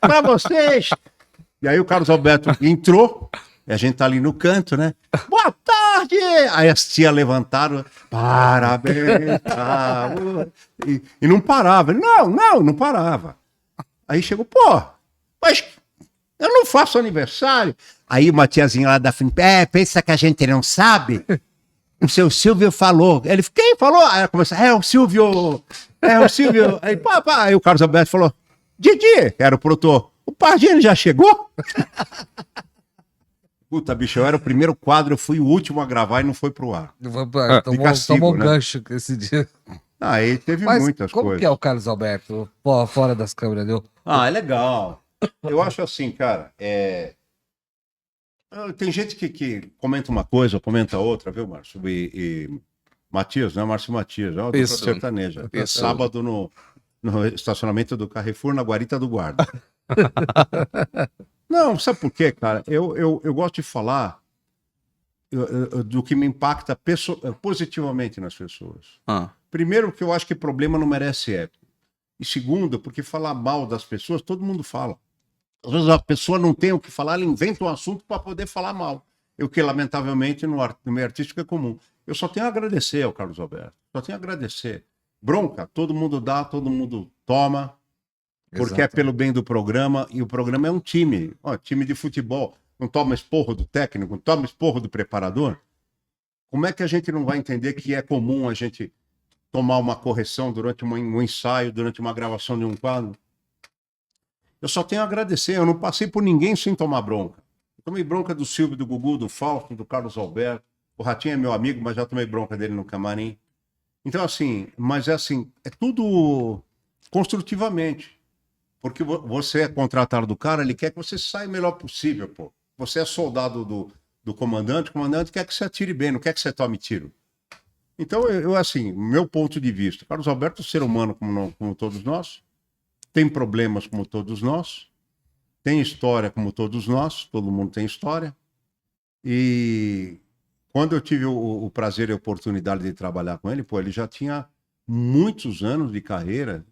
para vocês. E aí o Carlos Alberto entrou E a gente tá ali no canto, né? Boa tarde! Aí as tias levantaram, parabéns, Cabo. E não parava. Não parava. Aí chegou, pô, mas eu não faço aniversário. Aí uma tiazinha lá da frente, pensa que a gente não sabe? O seu Silvio falou. Ele, quem falou? Aí ela começou, é o Silvio. Aí, aí o Carlos Alberto falou, Didi, era o produtor, o Pardini já chegou? Puta, bicho, eu era o primeiro quadro, eu fui o último a gravar e não foi pro ar.
Tomou um
né?
gancho esse dia.
Aí teve
Mas
muitas
como
coisas.
que é o Carlos Alberto, fora das câmeras, viu?
É legal. Eu acho assim, cara, tem gente que comenta uma coisa, comenta outra, viu, Márcio? E Matias, né? Márcio Matias, é uma dupla
Isso.
sertaneja.
Isso.
Sábado no estacionamento do Carrefour, na Guarita do Guarda. Não, sabe por quê, cara? Eu gosto de falar do que me impacta positivamente nas pessoas.
Ah,
Primeiro, porque eu acho que problema não merece época. E segundo, porque falar mal das pessoas, todo mundo fala. Às vezes a pessoa não tem o que falar, ela inventa um assunto para poder falar mal. O que, lamentavelmente, no meio artístico é comum. Eu só tenho a agradecer ao Carlos Alberto. Só tenho a agradecer. Bronca, todo mundo dá, todo mundo toma, porque é pelo bem do programa, e o programa é um time. Time de futebol. Não toma esporro do técnico, não toma esporro do preparador. Como é que a gente não vai entender que é comum a gente tomar uma correção durante um ensaio, durante uma gravação de um quadro? Eu só tenho a agradecer, eu não passei por ninguém sem tomar bronca. Eu tomei bronca do Silvio, do Gugu, do Fausto, do Carlos Alberto. O Ratinho é meu amigo, mas já tomei bronca dele no camarim. Então, assim, mas é tudo construtivamente. Porque você é contratado do cara, ele quer que você saia o melhor possível, pô. Você é soldado do comandante, o comandante quer que você atire bem, não quer que você tome tiro. Então, assim, meu ponto de vista, Carlos Alberto é um ser humano como todos nós, tem problemas como todos nós, tem história como todos nós, todo mundo tem história. E quando eu tive o prazer e a oportunidade de trabalhar com ele, pô, ele já tinha muitos anos de carreira,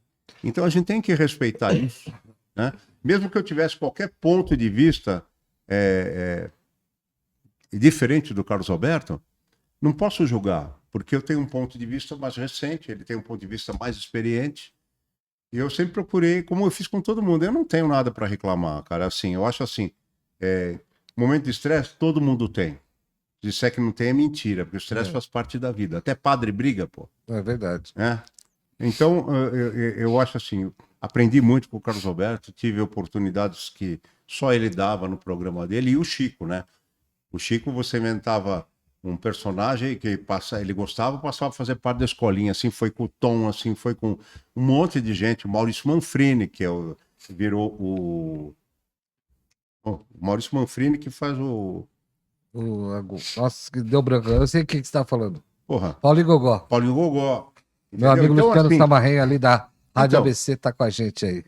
então a gente tem que respeitar isso, né? Mesmo que eu tivesse qualquer ponto de vista diferente do Carlos Alberto, não posso julgar, porque eu tenho um ponto de vista mais recente, ele tem um ponto de vista mais experiente, e eu sempre procurei, como eu fiz com todo mundo, eu não tenho nada para reclamar, cara, assim, eu acho assim, momento de estresse todo mundo tem. Se disser que não tem é mentira, porque o estresse faz parte da vida, até padre briga, pô.
É verdade.
Então, eu acho assim, aprendi muito com o Carlos Alberto, tive oportunidades que só ele dava no programa dele, e o Chico, né? O Chico, você inventava um personagem que ele gostava, passava a fazer parte da escolinha, assim foi com o Tom, assim foi com um monte de gente, o Maurício Manfrini, que virou o Maurício Manfrini, que faz
Nossa, que deu branco. Eu sei o que você está falando.
Porra,
Paulinho Gogó.
Paulinho Gogó.
Meu
Entendeu?
amigo
Então,
Luciano
assim,
Samarrenho ali da Rádio
Então.
ABC tá com a gente aí.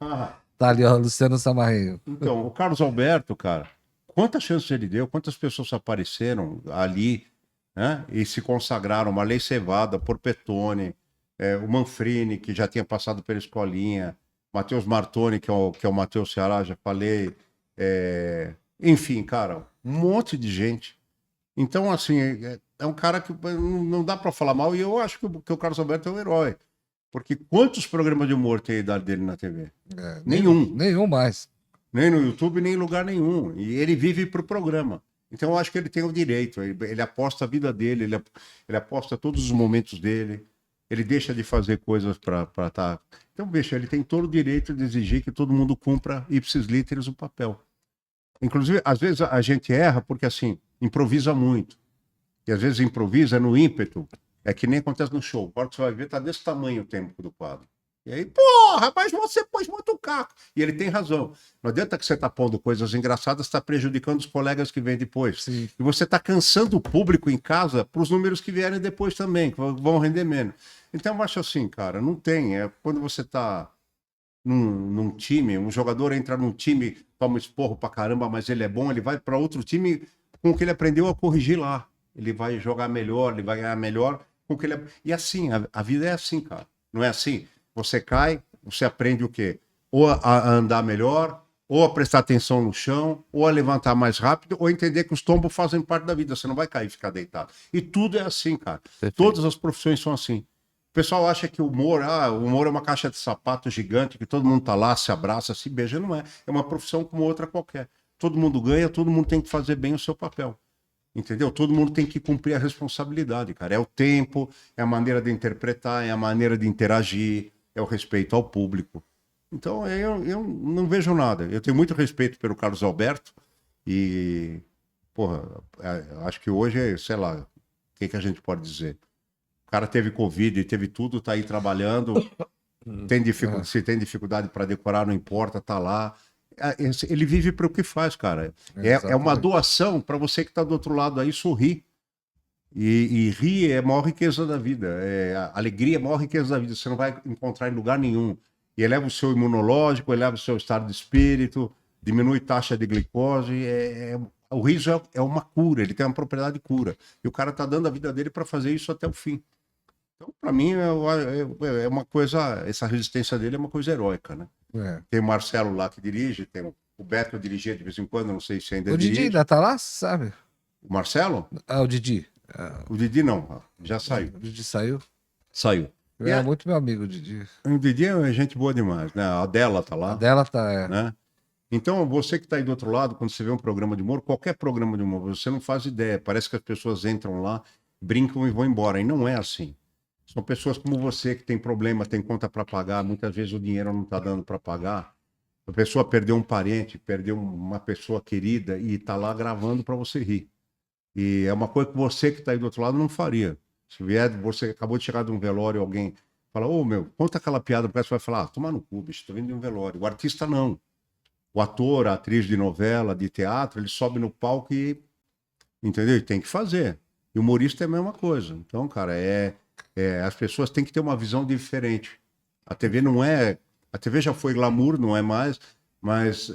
ah,
Tá ali, ó, Luciano Samarrenho.
Então, o Carlos Alberto, cara, quantas chances ele deu, quantas pessoas apareceram ali, né, e se consagraram, Marley Cevada, Porpetone, o Manfrini, que já tinha passado pela escolinha, Matheus Martoni, que é o Matheus Ceará, já falei, enfim, cara, um monte de gente. Então, assim, é um cara que não dá para falar mal, e eu acho que o Carlos Alberto é um herói. Porque quantos programas de humor tem a idade dele na TV? Nenhum.
Nenhum mais.
Nem no YouTube, nem em lugar nenhum. E ele vive pro programa. Então eu acho que ele tem o direito. Ele aposta a vida dele, ele aposta todos os momentos dele. Ele deixa de fazer coisas para estar. Então, bicho, ele tem todo o direito de exigir que todo mundo cumpra ipsis literis o papel. Inclusive, às vezes a gente erra porque, assim, improvisa muito. E às vezes improvisa no ímpeto. É que nem acontece no show. Agora você vai ver, tá desse tamanho o tempo do quadro. E aí, porra, mas você pôs muito caco. E ele tem razão. Não adianta que você tá pondo coisas engraçadas, está prejudicando os colegas que vêm depois.
Sim.
E você tá cansando o público em casa para os números que vierem depois também, que vão render menos. Então eu acho assim, cara, não tem. Quando você tá num time, um jogador entra num time, toma esporro pra caramba, mas ele é bom, ele vai para outro time com o que ele aprendeu a corrigir lá. Ele vai jogar melhor, ele vai ganhar melhor com o que ele... E assim, a vida é assim, cara. Não é assim? Você cai, você aprende o quê? Ou a andar melhor, ou a prestar atenção no chão, ou a levantar mais rápido, ou entender que os tombos fazem parte da vida. Você não vai cair e ficar deitado. E tudo é assim, cara.
Perfeito.
Todas as profissões são assim. O pessoal acha que o humor é uma caixa de sapato gigante, que todo mundo tá lá, se abraça, se beija. Não é. É uma profissão como outra qualquer. Todo mundo ganha, todo mundo tem que fazer bem o seu papel. Entendeu? Todo mundo tem que cumprir a responsabilidade, cara. É o tempo, é a maneira de interpretar, é a maneira de interagir, é o respeito ao público. Então, eu não vejo nada. Eu tenho muito respeito pelo Carlos Alberto e, porra, acho que hoje, sei lá, o que a gente pode dizer? O cara teve Covid, teve tudo, tá aí trabalhando, se tem dificuldade para decorar, não importa, tá lá. Ele vive para o que faz, cara. É uma doação para você que está do outro lado aí sorrir. E rir é a maior riqueza da vida. A alegria é a maior riqueza da vida. Você não vai encontrar em lugar nenhum. E eleva o seu imunológico, eleva o seu estado de espírito, diminui taxa de glicose. O riso é uma cura, ele tem uma propriedade de cura. E o cara está dando a vida dele para fazer isso até o fim. Então, para mim, é uma coisa, essa resistência dele é uma coisa heróica, né? Tem o Marcelo lá que dirige, tem o Beto dirigia de vez em quando, não sei se ainda
O Didi
dirige.
ainda tá lá, sabe?
O Marcelo?
Ah, o Didi.
O Didi não, já saiu.
O Didi saiu.
Saiu.
Eu era muito meu amigo, o Didi.
O Didi é gente boa demais, né? A Adela tá lá.
A dela tá.
Né? Então, você que está aí do outro lado, quando você vê um programa de humor, qualquer programa de humor, você não faz ideia. Parece que as pessoas entram lá, brincam e vão embora. E não é assim. São pessoas como você que tem problema, tem conta para pagar, muitas vezes o dinheiro não está dando para pagar. A pessoa perdeu um parente, perdeu uma pessoa querida e está lá gravando para você rir. E é uma coisa que você que está aí do outro lado não faria. Se vier, você acabou de chegar de um velório, alguém fala, ô meu, conta aquela piada, porque você vai falar, toma no cu, bicho, tô vindo de um velório. O artista não. O ator, a atriz de novela, de teatro, ele sobe no palco e, entendeu? E tem que fazer. E o humorista é a mesma coisa. Então, cara, as pessoas têm que ter uma visão diferente. A TV não é... A TV já foi glamour, não é mais, mas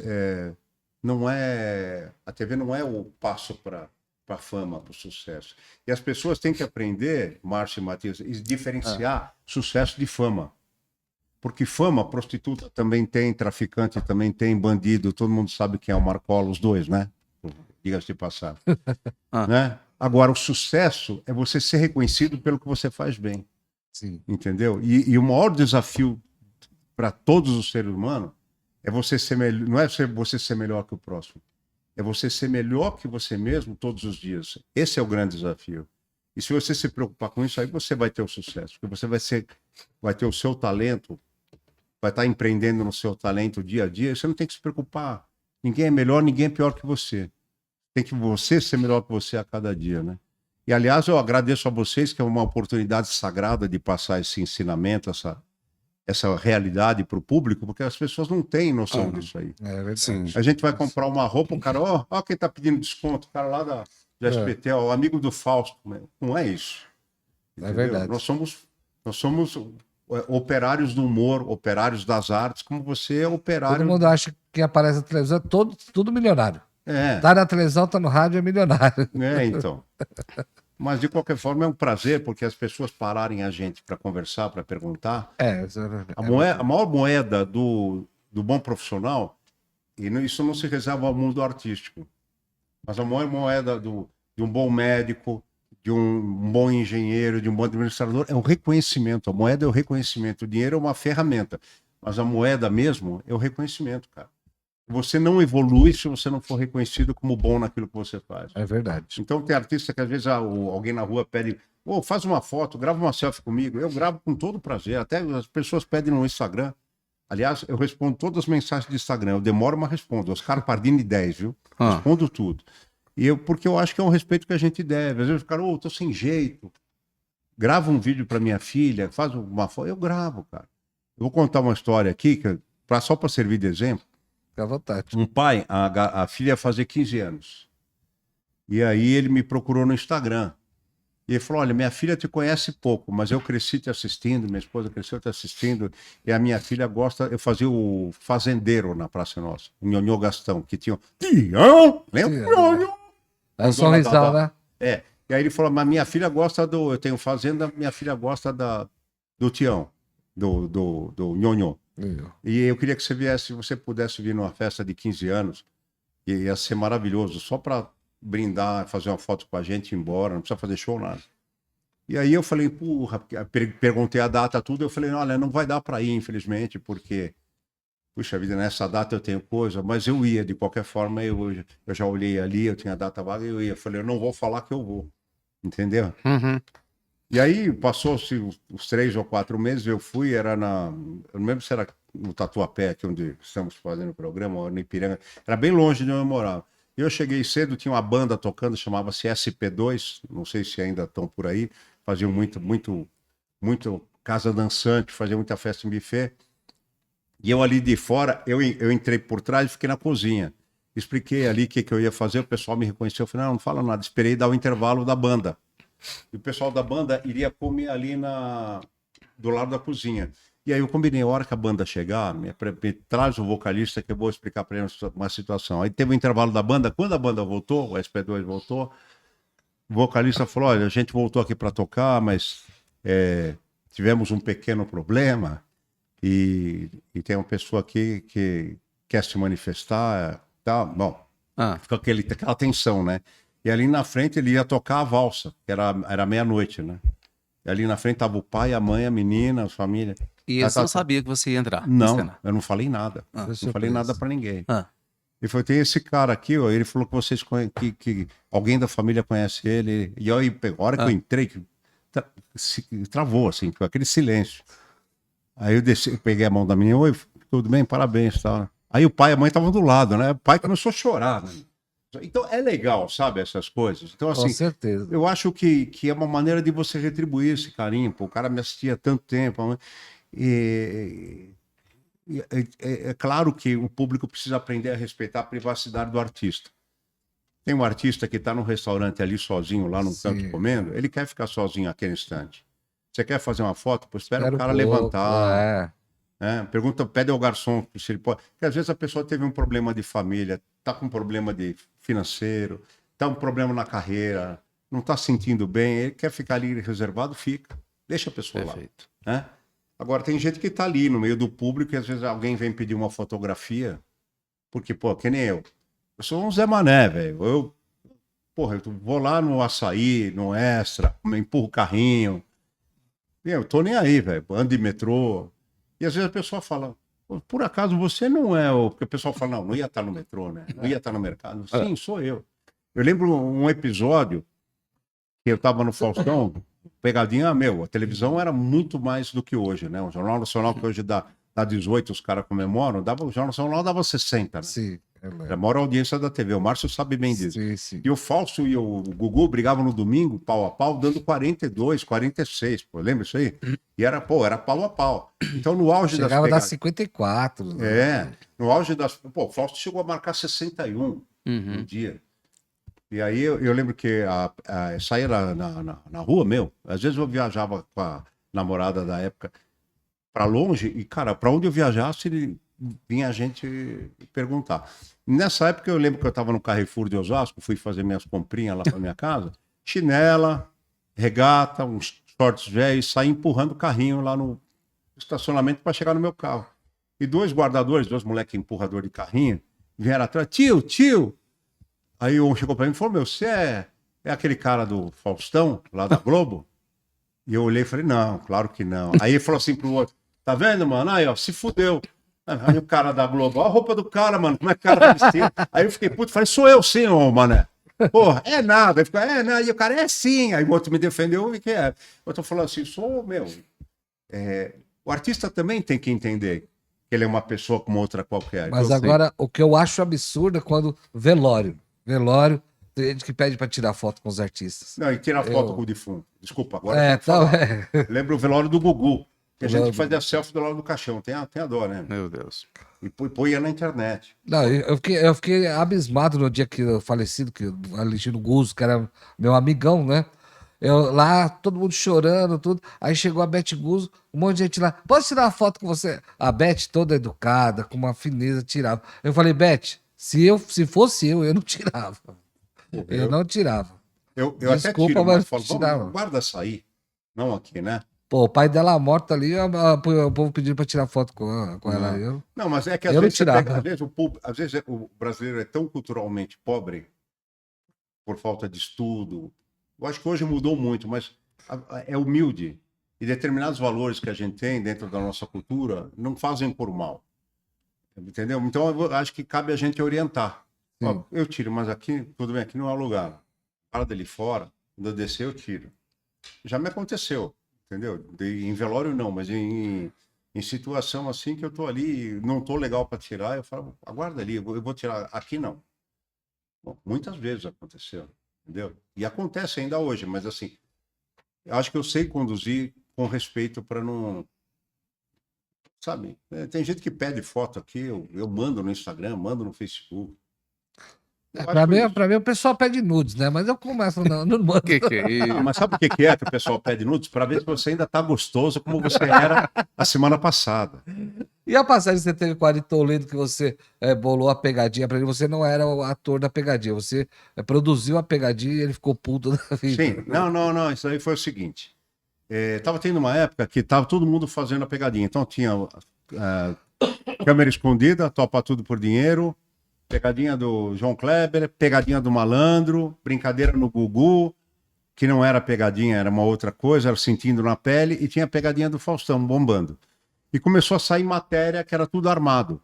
não é... A TV não é o passo para a fama, para o sucesso. E as pessoas têm que aprender, Márcio e Matias, e diferenciar sucesso de fama. Porque fama, prostituta também tem, traficante também tem, bandido, todo mundo sabe quem é o Marcola, os dois, né? Diga-se de passagem. Né? Agora, o sucesso é você ser reconhecido pelo que você faz bem.
Sim.
Entendeu? E o maior desafio para todos os seres humanos é você ser melhor, não é você ser melhor que o próximo, é você ser melhor que você mesmo todos os dias. Esse é o grande desafio. E se você se preocupar com isso, aí você vai ter o sucesso, porque você vai ter o seu talento, vai estar empreendendo no seu talento dia a dia, você não tem que se preocupar. Ninguém é melhor, ninguém é pior que você. Tem que você ser melhor que você a cada dia, né? E, aliás, eu agradeço a vocês, que é uma oportunidade sagrada de passar esse ensinamento, essa realidade para o público, porque as pessoas não têm noção disso aí.
É verdade.
Sim.
A gente vai comprar uma roupa, o cara, ó quem tá pedindo desconto, o cara lá da SPT, ó, o amigo do Fausto. Não é isso. Entendeu?
verdade.
Nós somos operários do humor, operários das artes, como você é operário.
Todo mundo acha que quem aparece na televisão é tudo milionário.
É,
Tá na televisão, tá no rádio, é milionário.
então. Mas, de qualquer forma, é um prazer, porque as pessoas pararem a gente para conversar, para perguntar. A maior moeda do bom profissional, e isso não se reserva ao mundo artístico, mas a maior moeda de um bom médico, de um bom engenheiro, de um bom administrador, é o reconhecimento. A moeda é o reconhecimento. O dinheiro é uma ferramenta, mas a moeda mesmo é o reconhecimento, cara. Você não evolui se você não for reconhecido como bom naquilo que você faz.
É verdade.
Então tem artista que às vezes alguém na rua pede, faz uma foto, grava uma selfie comigo. Eu gravo com todo prazer. Até as pessoas pedem no Instagram. Aliás, eu respondo todas as mensagens do Instagram. Eu demoro, mas respondo. Oscar Pardini 10, viu? Respondo tudo. Porque eu acho que é um respeito que a gente deve. Às vezes o cara, tô sem jeito. Grava um vídeo para minha filha, faz uma foto. Eu gravo, cara. Eu vou contar uma história aqui, só para servir de exemplo.
Fica à vontade.
Um pai, a filha ia fazer 15 anos. E aí ele me procurou no Instagram. E ele falou, olha, minha filha te conhece pouco, mas eu cresci te assistindo, minha esposa cresceu te assistindo, e a minha filha gosta, eu fazia o Fazendeiro na Praça Nossa, o Nhonhô Gastão, que tinha Tião, lembra? Nhonhô?
É um sorrisão, né?
E aí ele falou, mas minha filha gosta eu tenho fazenda, minha filha gosta do Tião, do Nhonhô. E eu queria que você viesse, se você pudesse vir numa festa de 15 anos, ia ser maravilhoso, só para brindar, fazer uma foto com a gente e ir embora, não precisa fazer show, nada. E aí eu falei, porra, perguntei a data, tudo, eu falei, olha, não vai dar para ir, infelizmente, porque, puxa vida, nessa data eu tenho coisa, mas eu ia, de qualquer forma, eu já olhei ali, eu tinha a data vaga, eu ia. Eu falei, eu não vou falar que eu vou, entendeu?
Uhum.
E aí, passou-se os 3 ou 4 meses, eu fui, eu não lembro se era no Tatuapé, aqui onde estamos fazendo o programa, ou no Ipiranga, era bem longe de onde eu morava. Eu cheguei cedo, tinha uma banda tocando, chamava-se SP2, não sei se ainda estão por aí, faziam muito casa dançante, faziam muita festa em buffet. E eu ali de fora, eu entrei por trás e fiquei na cozinha. Expliquei ali o que eu ia fazer, o pessoal me reconheceu, eu falei, não fala nada, esperei dar o intervalo da banda. E o pessoal da banda iria comer ali do lado da cozinha. E aí eu combinei, a hora que a banda chegar, me traz o vocalista que eu vou explicar para ele uma situação. Aí teve o intervalo da banda, quando a banda voltou, o SP2 voltou, o vocalista falou, olha, a gente voltou aqui para tocar, mas tivemos um pequeno problema e tem uma pessoa aqui que quer se manifestar, tá? Bom, fica aquela tensão, né? E ali na frente ele ia tocar a valsa, que era meia-noite, né? E ali na frente tava o pai, a mãe, a menina, a família.
E eles não sabiam que você ia entrar.
Não, eu não falei nada. Não falei nada para ninguém. Ele falou, tem esse cara aqui, ó, ele falou que vocês que alguém da família conhece ele. E aí, a hora que eu entrei, travou, assim, com aquele silêncio. Aí eu desci, peguei a mão da menina, oi, tudo bem? Parabéns, tá? Aí o pai e a mãe estavam do lado, né? O pai começou a chorar, né? Então é legal, sabe, essas coisas. Então, assim,
com certeza.
Eu acho que é uma maneira de você retribuir esse carinho. Pô, o cara me assistia há tanto tempo. É claro que o público precisa aprender a respeitar a privacidade do artista. Tem um artista que está no restaurante ali sozinho, lá no canto comendo, ele quer ficar sozinho aquele instante. Você quer fazer uma foto? Pô, espera o cara levantar. Pergunta, pede ao garçom se ele pode. Porque às vezes a pessoa teve um problema de família, está com um problema de financeiro, está um problema na carreira, não está se sentindo bem, ele quer ficar ali reservado, fica. Deixa a pessoa lá. Né? Agora, tem gente que está ali no meio do público e às vezes alguém vem pedir uma fotografia, porque, pô, que nem eu. Eu sou um Zé Mané, velho. Eu vou lá no Açaí, no Extra, empurro o carrinho. Eu tô nem aí, velho. Ando de metrô. E às vezes a pessoa fala, por acaso você não é o... Porque o pessoal fala, não ia estar no metrô, né? Não ia estar no mercado. Sim, sou eu. Eu lembro um episódio que eu estava no Faustão, pegadinha, a televisão era muito mais do que hoje, né? O Jornal Nacional, que hoje dá 18, os caras comemoram, o Jornal Nacional dava 60, né? Sim. Era a maior audiência da TV, o Márcio sabe bem disso. Sim. E o Fausto e o Gugu brigavam no domingo, pau a pau, dando 42, 46, pô, lembra isso aí? E era pau a pau. Então, no auge das
chegava a dar 54.
Né? No auge das... Pô, o Fausto chegou a marcar 61 no dia. E aí eu lembro que saía na rua, às vezes eu viajava com a namorada da época para longe, e, cara, para onde eu viajasse, vinha a gente perguntar. Nessa época eu lembro que eu estava no Carrefour de Osasco, fui fazer minhas comprinhas lá para minha casa, chinela, regata, uns shorts velhos, saí empurrando o carrinho lá no estacionamento para chegar no meu carro. E dois moleques empurrador de carrinho, vieram atrás, tio. Aí um chegou para mim e falou, você é aquele cara do Faustão, lá da Globo? E eu olhei e falei, não, claro que não. Aí ele falou assim pro outro, tá vendo, mano? Aí, ó, se fudeu. Aí o cara da Globo, olha a roupa do cara, mano, como é que o cara tá vestido? Aí eu fiquei puto, falei, sou eu sim, ô mané. Porra, é nada. Ele ficou, nada. E o cara, é sim. Aí o outro me defendeu, e que é? Eu tô falando assim, o artista também tem que entender que ele é uma pessoa como outra qualquer.
Mas então, agora, o que eu acho absurdo é quando velório, tem gente que pede pra tirar foto com os artistas.
Não, e tirar foto com o defunto. Desculpa, agora lembra o velório do Gugu. Que a gente fazia selfie do lado do caixão. Tem a dó, né?
Meu Deus.
E põe na internet.
Não, eu fiquei abismado no dia que eu falecido, que o Alexandre Guzzo, que era meu amigão, né? Eu lá, todo mundo chorando, tudo. Aí chegou a Beth Guzzo, um monte de gente lá. Posso tirar uma foto com você? A Beth, toda educada, com uma fineza, tirava. Eu falei, Beth, se fosse eu não tirava. Eu não tirava.
Eu até tiro, mas falo, guarda essa aí. Não aqui, né?
Pô, o pai dela morto ali, o povo pediu pra tirar foto com ela.
Não, mas é que às
Eu não
vezes,
tirava.
às vezes o brasileiro é tão culturalmente pobre por falta de estudo. Eu acho que hoje mudou muito, mas é humilde. E determinados valores que a gente tem dentro da nossa cultura não fazem por mal. Entendeu? Então, eu acho que cabe a gente orientar. Ó, eu tiro, mas aqui, tudo bem, aqui não é lugar. Para dele fora, quando eu descer, eu tiro. Já me aconteceu, entendeu? Em velório não, mas em situação assim que eu tô ali, não tô legal para tirar, eu falo, aguarda ali, eu vou tirar. Aqui não. Bom, muitas vezes aconteceu, entendeu? E acontece ainda hoje, mas assim, eu acho que eu sei conduzir com respeito para não. Sabe? Tem gente que pede foto aqui, eu mando no Instagram, mando no Facebook. Eu acho
Pra mim, o pessoal pede nudes, né? Mas eu começo, não mando.
Que é isso?
Mas sabe o que é que o pessoal pede nudes? Para ver se você ainda tá gostoso como você era a semana passada.
E a passagem que você teve com o Ari Toledo, que você bolou a pegadinha pra ele, você não era o ator da pegadinha, você produziu a pegadinha e ele ficou puto da vida.
Sim, não, isso aí foi o seguinte. Tava tendo uma época que tava todo mundo fazendo a pegadinha. Então tinha câmera escondida, topa tudo por dinheiro, pegadinha do João Kleber, pegadinha do Malandro, brincadeira no Gugu, que não era pegadinha, era uma outra coisa, era sentindo na pele, e tinha a pegadinha do Faustão bombando. E começou a sair matéria que era tudo armado.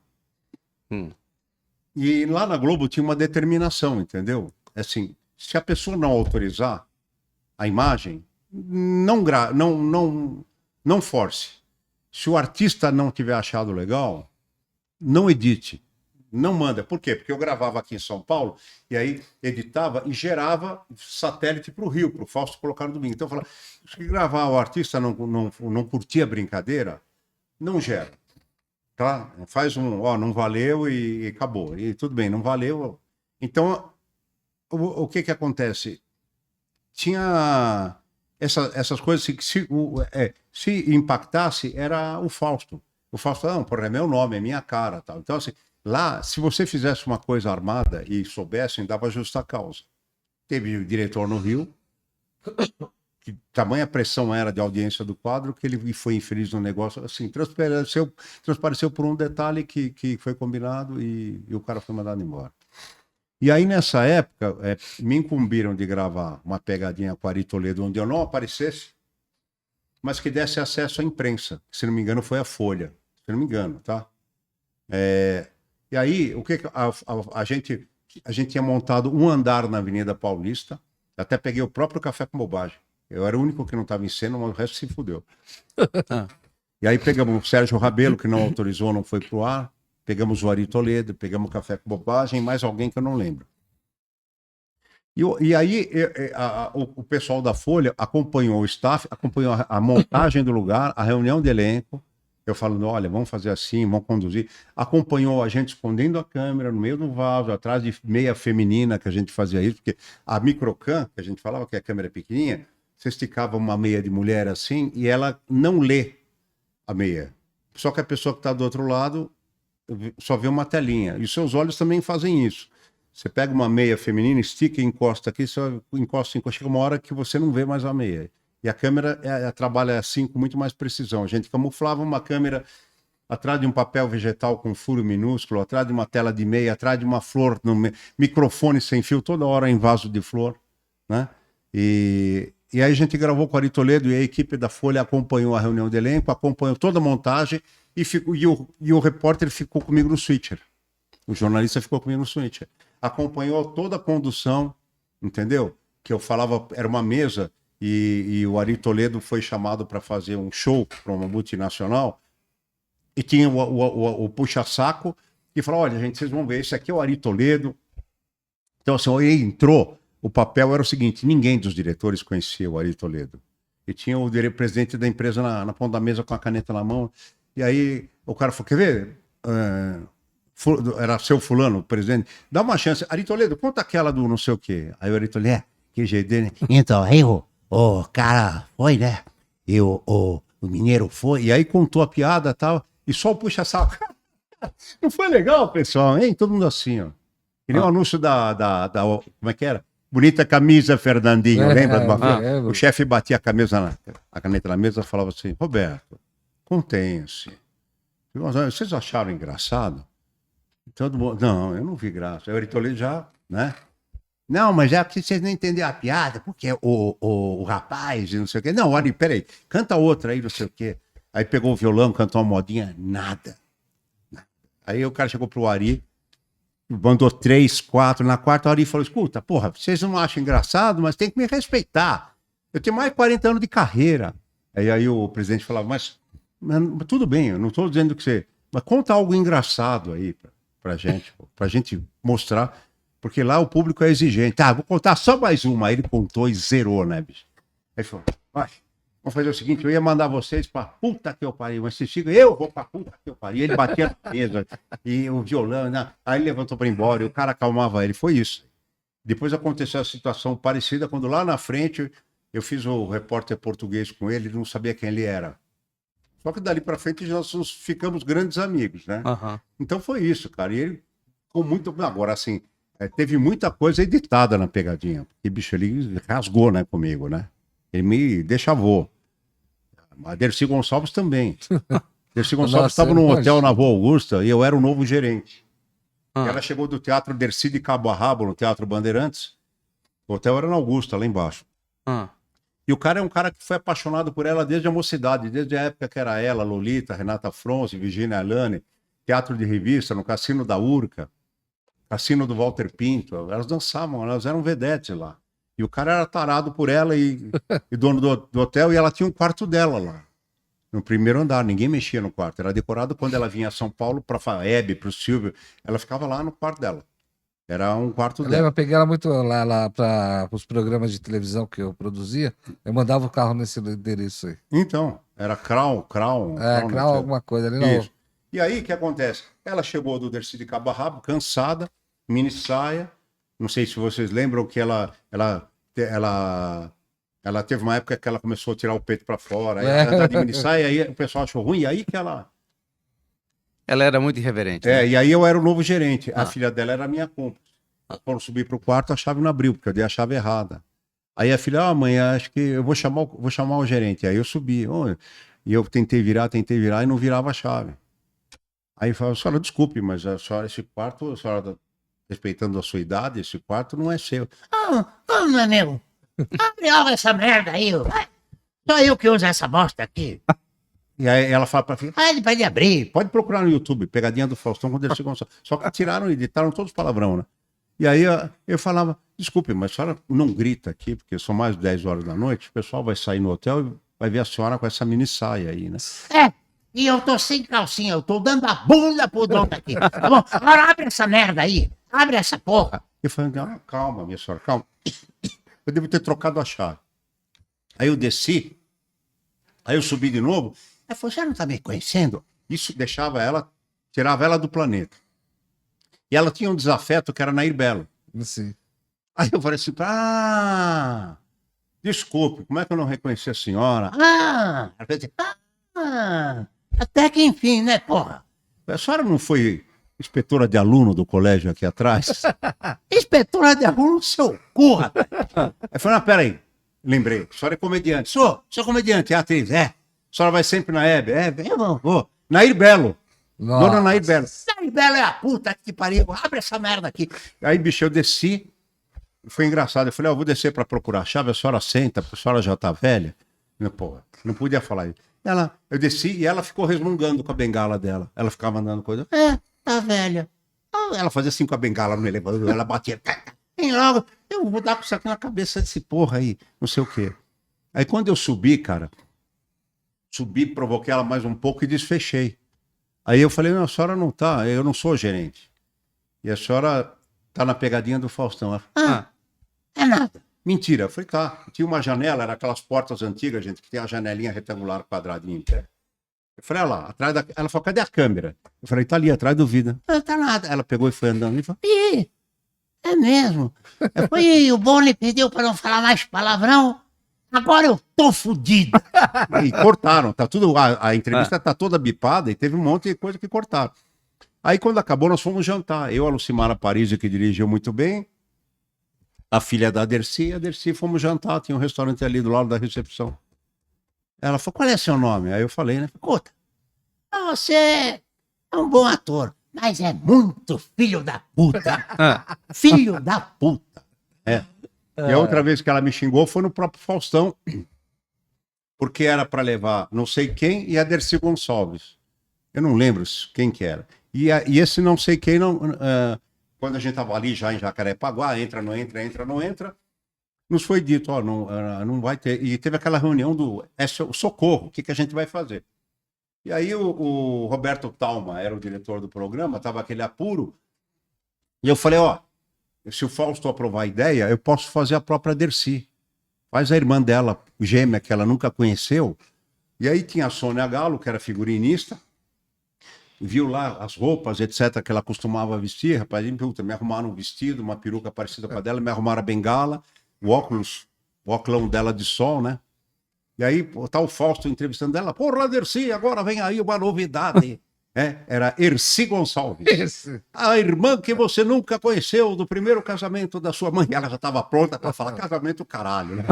E lá na Globo tinha uma determinação, entendeu? Assim, se a pessoa não autorizar a imagem, não force. Se o artista não tiver achado legal, não edite. Não manda. Por quê? Porque eu gravava aqui em São Paulo e aí editava e gerava satélite para o Rio, para o Fausto colocar no domingo. Então eu falava, se gravar o artista não curtia a brincadeira, não gera. Tá? Faz não valeu e acabou. E tudo bem, não valeu. Então, o que acontece? Tinha essas coisas que se impactasse, era o Fausto. O Fausto, não, porra, é meu nome, é minha cara. Tal. Então, assim, lá, se você fizesse uma coisa armada e soubessem, dava justa causa. Teve o diretor no Rio, que tamanha pressão era de audiência do quadro, que ele foi infeliz no negócio, assim, transpareceu por um detalhe que foi combinado e o cara foi mandado embora. E aí, nessa época, me incumbiram de gravar uma pegadinha com o Ari Toledo, onde eu não aparecesse, mas que desse acesso à imprensa. Se não me engano, foi a Folha. Se não me engano, tá? E aí, o que a gente tinha montado um andar na Avenida Paulista, até peguei o próprio Café com Bobagem. Eu era o único que não estava em cena, mas o resto se fudeu. E aí pegamos o Sérgio Rabelo, que não autorizou, não foi pro ar. Pegamos o Ari Toledo, pegamos o Café com Bobagem, mais alguém que eu não lembro. E aí o pessoal da Folha acompanhou o staff, acompanhou a montagem do lugar, a reunião de elenco. Eu falando, olha, vamos fazer assim, vamos conduzir. Acompanhou a gente escondendo a câmera no meio do vaso, atrás de meia feminina que a gente fazia isso, porque a microcam, que a gente falava que a câmera é pequenininha, você esticava uma meia de mulher assim e ela não lê a meia. Só que a pessoa que está do outro lado só vê uma telinha. E os seus olhos também fazem isso. Você pega uma meia feminina, estica e encosta aqui, só encosta, chega uma hora que você não vê mais a meia. E a câmera trabalha assim com muito mais precisão. A gente camuflava uma câmera atrás de um papel vegetal com furo minúsculo, atrás de uma tela de meia, atrás de uma flor, microfone sem fio, toda hora em vaso de flor, né? E aí a gente gravou com o Ari Toledo e a equipe da Folha acompanhou a reunião de elenco, acompanhou toda a montagem e o repórter ficou comigo no switcher. O jornalista ficou comigo no switcher. Acompanhou toda a condução, entendeu? Que eu falava, era uma mesa e o Ari Toledo foi chamado para fazer um show para uma multinacional e tinha o puxa-saco e falou, olha, gente, vocês vão ver, esse aqui é o Ari Toledo. Então, assim, ele entrou, o papel era o seguinte, ninguém dos diretores conhecia o Ari Toledo. E tinha o presidente da empresa na ponta da mesa com a caneta na mão. E aí o cara falou, quer ver? Era seu fulano, o presidente. Dá uma chance. Ari Toledo, conta aquela do não sei o quê. Aí o Ari Toledo, que jeito dele. Então, aí o cara foi, né? E o mineiro foi. E aí contou a piada e tal. E só o puxa-saco. Não foi legal, pessoal, hein? Todo mundo assim, ó. E nem o anúncio da como é que era? Bonita camisa, Fernandinho. Lembra de uma vez?
lembro.
O chefe batia a caneta na mesa e falava assim: Roberto, contenha-se. Vocês acharam engraçado? Todo mundo, não, eu não vi graça. Aí o Toledo já, né? Não, mas é porque vocês não entenderam a piada, porque o rapaz e não sei o quê. Não, olha, peraí, canta outra aí, não sei o quê. Aí pegou o violão, cantou uma modinha, nada. Aí o cara chegou pro Ari, mandou 3, 4. Na quarta, o Ari falou: escuta, porra, vocês não acham engraçado, mas tem que me respeitar. Eu tenho mais de 40 anos de carreira. Aí o presidente falava: mas tudo bem, eu não estou dizendo que você. Mas conta algo engraçado aí pra gente mostrar. Porque lá o público é exigente. Tá, vou contar só mais uma. Aí ele contou e zerou, né, bicho? Aí falou: vai, vamos fazer o seguinte, eu ia mandar vocês pra puta que eu pariu, mas vocês ficam, eu vou pra puta que eu pariu. E ele batia na mesa, e o violão, né? Aí ele levantou pra ir embora, e o cara acalmava ele. Foi isso. Depois aconteceu a situação parecida, quando lá na frente eu fiz o repórter português com ele não sabia quem ele era. Só que dali pra frente nós ficamos grandes amigos, né?
Aham.
Então foi isso, cara. E ele ficou muito. Agora, assim, teve muita coisa editada na pegadinha. Porque, bicho, ele rasgou, né, comigo, né? Ele me deixavou. A Dercy Gonçalves também. Dercy Gonçalves estava num hotel na Rua Augusta e eu era o novo gerente. Ela chegou do Teatro Dercy de Cabo a Rabo, no Teatro Bandeirantes. O hotel era na Augusta, lá embaixo. E o cara é um cara que foi apaixonado por ela desde a mocidade, desde a época que era ela, Lolita, Renata Fronze, Virginia Alane, teatro de revista, no Cassino da Urca, Cassino do Walter Pinto. Elas dançavam, elas eram vedetes lá. E o cara era tarado por ela e dono do hotel, e ela tinha um quarto dela lá, no primeiro andar. Ninguém mexia no quarto. Era decorado quando ela vinha a São Paulo para a Hebe, para o Silvio. Ela ficava lá no quarto dela. Era um quarto
Eu
dela.
lembro, eu peguei ela muito lá para os programas de televisão que eu produzia. Eu mandava o carro nesse endereço aí.
Então, era Crown.
Crown,
né?
alguma coisa ali não.
Isso. E aí, o que acontece? Ela chegou do Dercy de Cabo a Rabo, cansada, mini saia. Não sei se vocês lembram que ela teve uma época que ela começou a tirar o peito para fora, aí ela andava de mini saia, aí o pessoal achou ruim, e aí que ela...
Ela era muito irreverente. Né?
E aí eu era o novo gerente. A filha dela era a minha cúmplice. Quando subir pro quarto, a chave não abriu, porque eu dei a chave errada. Aí a filha, mãe, acho que eu vou chamar o gerente. Aí eu subi. E eu tentei virar e não virava a chave. Aí eu falei: senhora, desculpe, mas a senhora, esse quarto, a senhora, respeitando a sua idade, esse quarto não é seu.
Meu amigo, abre logo essa merda aí. Só eu que uso essa bosta aqui.
E aí ela fala pra filha:
Ele pode abrir.
pode procurar no YouTube, Pegadinha do Faustão, quando ele chegou. Só que editaram todos os palavrão, né? E aí eu falava: desculpe, mas a senhora não grita aqui, porque são mais de 10 horas da noite, o pessoal vai sair no hotel e vai ver a senhora com essa mini saia aí, né?
E eu tô sem calcinha, eu tô dando a bunda pro dono aqui. Tá bom? Agora abre essa merda aí. Abre essa porra.
Eu falei: calma, minha senhora, calma. Eu devo ter trocado a chave. Aí eu desci, aí eu subi de novo. Ela falou: você não tá me conhecendo? Isso tirava ela do planeta. E ela tinha um desafeto que era Nair Belo.
Sim.
Aí eu falei assim: desculpe, como é que eu não reconheci a senhora?
Ela fez assim, até que enfim, né, porra?
A senhora não foi inspetora de aluno do colégio aqui atrás?
Inspetora de aluno, seu cu, rapaz.
Aí falei: peraí, lembrei, a senhora é comediante. Sou comediante, é atriz, A senhora vai sempre na Hebe? Eu vou. Nair Belo.
Nossa.
Dona Nair Belo.
Nair Belo é a puta que pariu. Abre essa merda aqui.
Aí, bicho, eu desci. Foi engraçado. Eu falei: vou descer para procurar a chave. A senhora senta, porque a senhora já tá velha. Não podia falar isso. Eu desci e ela ficou resmungando com a bengala dela. Ela ficava andando coisa.
Tá velha.
Ela fazia assim com a bengala no elevador. Ela batia. E logo, eu vou dar com isso aqui na cabeça desse porra aí. Não sei o quê. Aí quando eu subi, cara, provoquei ela mais um pouco e desfechei. Aí eu falei: não, a senhora não tá, eu não sou gerente. E a senhora tá na pegadinha do Faustão. Ela falou:
É nada.
mentira. Eu falei: tá. Tinha uma janela, era aquelas portas antigas, gente, que tem a janelinha retangular quadradinha em pé. Eu falei: olha lá, atrás da... Ela falou: cadê a câmera? Eu falei: tá ali, atrás do vidro. Não tá nada. Ela pegou e foi andando e falou:
É mesmo. E o Boni pediu pra não falar mais palavrão. Agora eu tô fudido.
e cortaram, tá tudo, a entrevista tá toda bipada e teve um monte de coisa que cortaram. Aí quando acabou, nós fomos jantar. Eu, a Lucimara Paris, que dirigiu muito bem, a filha da Dercy, a Dercy fomos jantar, tinha um restaurante ali do lado da recepção. Ela falou, qual é seu nome? Aí eu falei, né?
Escuta, você é um bom ator, mas é muito filho da puta. Filho da puta.
E a outra vez que ela me xingou foi no próprio Faustão, porque era para levar não sei quem e a Dercy Gonçalves. Eu não lembro quem que era. E esse não sei quem, quando a gente estava ali já em Jacarepaguá, entra, não entra, nos foi dito, ó, não vai ter. E teve aquela reunião do socorro, o que a gente vai fazer? E aí o Roberto Talma era o diretor do programa, estava aquele apuro, e eu falei, ó, se o Fausto aprovar a ideia, eu posso fazer a própria Dercy. Faz a irmã dela, gêmea, que ela nunca conheceu. E aí tinha a Sônia Galo, que era figurinista, viu lá as roupas, etc., que ela costumava vestir. Rapaz, me arrumaram um vestido, uma peruca parecida com a dela, me arrumaram a bengala, o óculão dela de sol, né? E aí tá o Fausto entrevistando ela. Porra, Dercy, agora vem aí uma novidade. Era Ercy Gonçalves.
Esse.
A irmã que você nunca conheceu do primeiro casamento da sua mãe. Ela já estava pronta para falar casamento caralho, né?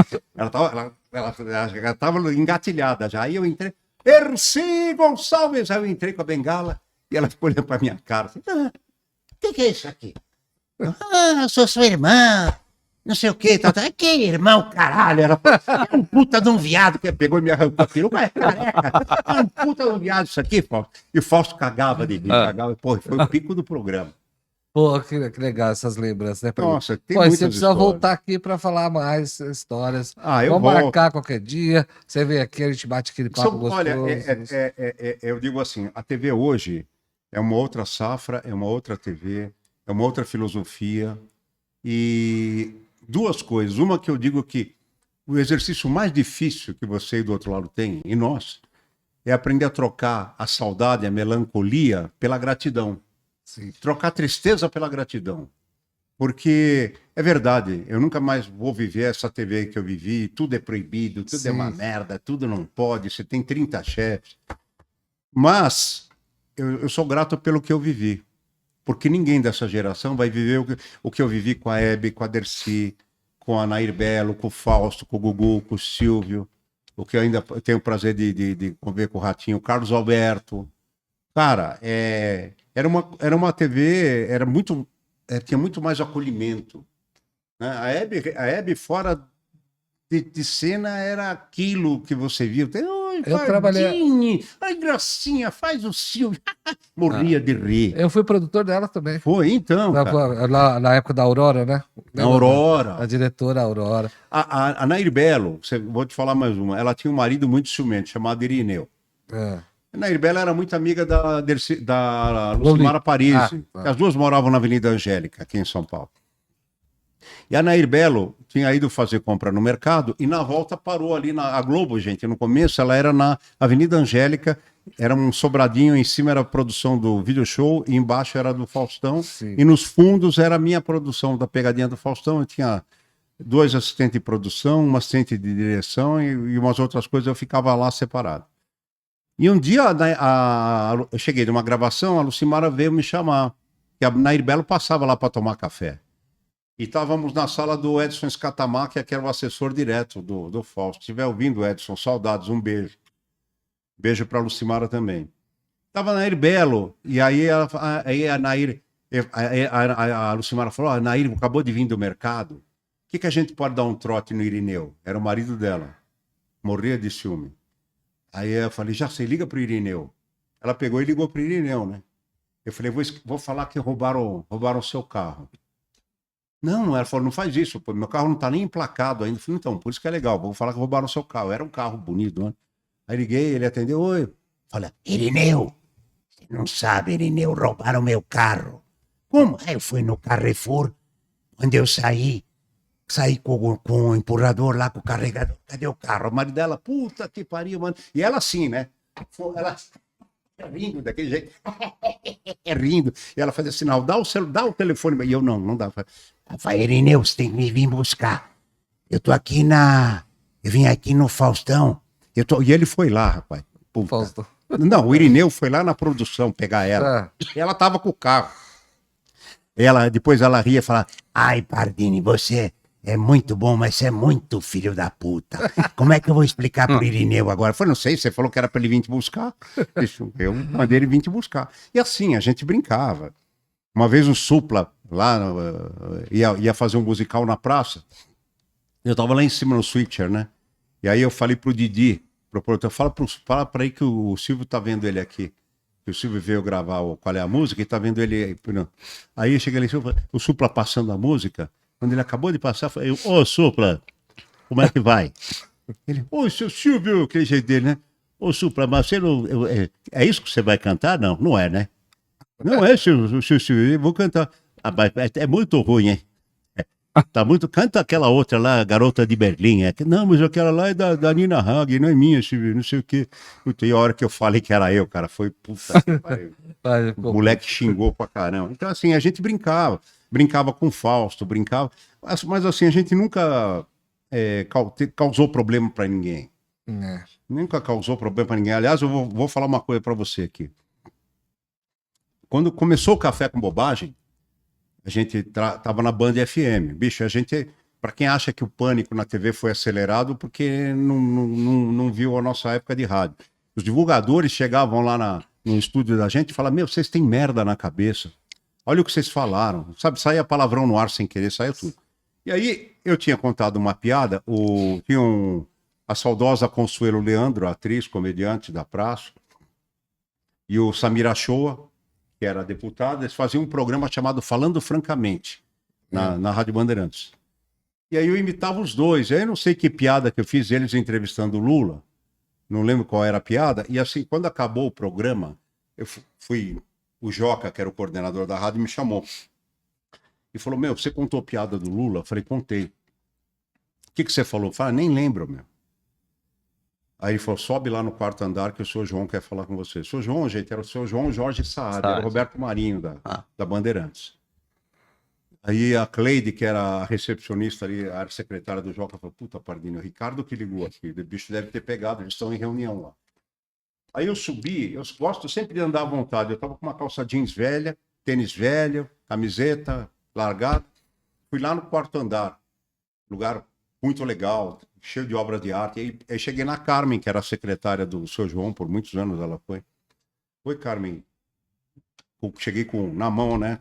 Ela já estava engatilhada já. Aí eu entrei, Ercy Gonçalves. Aí eu entrei com a bengala e ela ficou olhando para minha cara. Assim,
O que é isso aqui? Eu sou sua irmã, não sei o que, tal. Que irmão, caralho, era um puta de um viado que
pegou e me arrancou a peruca, é careca. É um puta de um viado isso aqui, Fausto. E o Fausto cagava de mim, cagava. Pô, foi o pico do programa.
Pô, que legal essas lembranças, né?
Nossa, tem
Pô,
muitas
você precisa
histórias.
voltar aqui para falar mais histórias.
Eu
Vamos
volto.
marcar qualquer dia. Você vem aqui, a gente bate aquele papo gostoso.
Olha, eu digo assim, a TV hoje é uma outra safra, é uma outra TV, é uma outra filosofia. E duas coisas. Uma que eu digo que o exercício mais difícil que você do outro lado tem, e nós, é aprender a trocar a saudade, a melancolia pela gratidão.
Sim.
Trocar a tristeza pela gratidão. Porque é verdade, eu nunca mais vou viver essa TV que eu vivi, tudo é proibido, tudo
Sim.
é uma merda, tudo não pode, você tem 30 chefes. Mas eu sou grato pelo que eu vivi. Porque ninguém dessa geração vai viver o que eu vivi com a Hebe, com a Dercy, com a Nair Belo, com o Fausto, com o Gugu, com o Silvio, o que eu ainda tenho o prazer de conviver com o Ratinho, o Carlos Alberto. Cara, era uma TV, tinha muito mais acolhimento. Né? A Hebe fora de cena era aquilo que você viu.
Eu trabalhei.
Ai, gracinha, faz o Silvio. Morria de rir.
Eu fui produtor dela também.
Foi, então. Cara.
Na época da Aurora, né?
Na Aurora.
A diretora Aurora.
A Nair Belo, vou te falar mais uma, ela tinha um marido muito ciumento, chamado Irineu. A Nair Belo era muito amiga da Lucimara Parisi. As duas moravam na Avenida Angélica, aqui em São Paulo. E a Nair Belo tinha ido fazer compra no mercado e na volta parou ali a Globo, gente. No começo ela era na Avenida Angélica, era um sobradinho, em cima era a produção do Video Show e embaixo era do Faustão.
Sim.
E nos fundos era a minha produção da Pegadinha do Faustão. Eu tinha 2 assistentes de produção, uma assistente de direção e umas outras coisas, eu ficava lá separado. E um dia eu cheguei de uma gravação, a Lucimara veio me chamar, que a Nair Belo passava lá para tomar café. E estávamos na sala do Edson Scatamaca, que era o assessor direto do Fausto. Se estiver ouvindo, Edson, saudades, um beijo. Beijo para a Lucimara também. Estava a Nair Belo, e aí a Nair, a Lucimara falou, a Nair acabou de vir do mercado, o que a gente pode dar um trote no Irineu? Era o marido dela, morria de ciúme. Aí eu falei, já sei, liga pro Irineu. Ela pegou e ligou pro Irineu, né? Eu falei, vou falar que roubaram o seu carro. Não, ela falou, não faz isso, pô, meu carro não tá nem emplacado ainda. Eu falei, então, por isso que é legal, vou falar que roubaram o seu carro. Era um carro bonito, né? Aí liguei, ele atendeu, oi.
Olha, Irineu, você não sabe, Irineu, roubaram meu carro. Como? Aí eu fui no Carrefour, quando eu saí com o empurrador lá, com o carregador, cadê o carro?
O marido dela, puta que pariu, mano. E ela assim, né? Ela rindo daquele jeito, rindo. E ela fazia sinal, dá o telefone. E eu, não dá.
Ela falou, Irineu, você tem que me vir buscar. Eu vim aqui no Faustão.
E ele foi lá, rapaz. Puta.
Fausto.
Não, o Irineu foi lá na produção pegar ela. E ela tava com o carro. Depois ela ria e falava, ai, Pardini, você
é muito bom, mas você é muito filho da puta. Como é que eu vou explicar pro Irineu agora?
Eu falei, não sei, você falou que era pra ele vir te buscar. Eu mandei ele vir te buscar. E assim, a gente brincava. Uma vez o Supla, lá, ia fazer um musical na praça. Eu tava lá em cima no switcher, né? E aí eu falei pro Didi, pro produtor, fala pra aí que o Silvio tá vendo ele aqui. Que o Silvio veio gravar Qual é a Música e tá vendo ele aí. Não. Aí eu cheguei ali, o Supla passando a música. Quando ele acabou de passar, eu falei, ô Supla, como é que vai? Ele, ô seu Silvio, aquele jeito dele, né? Ô Supla, mas você não, é isso que você vai cantar? Não, não é, né? Não é, seu Silvio, eu vou cantar. Ah, mas é muito ruim, hein? Tá muito. Canta aquela outra lá, Garota de Berlim. Não, mas aquela lá é da Nina Hagen, não é minha, Silvio, não sei o quê. Puta, e a hora que eu falei que era eu, cara, foi puta que pariu. O moleque xingou pra caramba. Então, assim, a gente brincava. Brincava com o Fausto, brincava. Mas assim, a gente nunca causou problema pra ninguém. Nunca causou problema pra ninguém. Aliás, eu vou falar uma coisa pra você aqui. Quando começou o Café com Bobagem, a gente tava na Band FM. Bicho, a gente... Pra quem acha que o pânico na TV foi acelerado, porque não viu a nossa época de rádio. Os divulgadores chegavam lá no estúdio da gente e falavam, meu, vocês têm merda na cabeça. Olha o que vocês falaram. Sabe, saía palavrão no ar sem querer, saía tudo. E aí, eu tinha contado uma piada, a saudosa Consuelo Leandro, atriz, comediante da praça, e o Samir Achoa, que era deputado, eles faziam um programa chamado Falando Francamente, na Rádio Bandeirantes. E aí eu imitava os dois. Aí eu não sei que piada que eu fiz, eles entrevistando o Lula, não lembro qual era a piada, e assim, quando acabou o programa, eu fui... O Joca, que era o coordenador da rádio, me chamou. E falou, meu, você contou piada do Lula? Eu falei, contei. O que você falou? Eu falei, nem lembro, meu. Aí ele falou, sobe lá no quarto andar que o senhor João quer falar com você. O senhor João, gente, era o senhor João Jorge Saad, era o Roberto Marinho da Bandeirantes. Aí a Cleide, que era a recepcionista ali, a secretária do Joca, falou, puta, Pardinho, o Ricardo que ligou aqui, o bicho deve ter pegado, eles estão em reunião lá. Aí eu subi, eu gosto sempre de andar à vontade. Eu tava com uma calça jeans velha, tênis velho, camiseta largada. Fui lá no quarto andar, lugar muito legal, cheio de obras de arte. Aí cheguei na Carmen, que era a secretária do seu João, por muitos anos ela foi. Oi, Carmen. Cheguei na mão, né?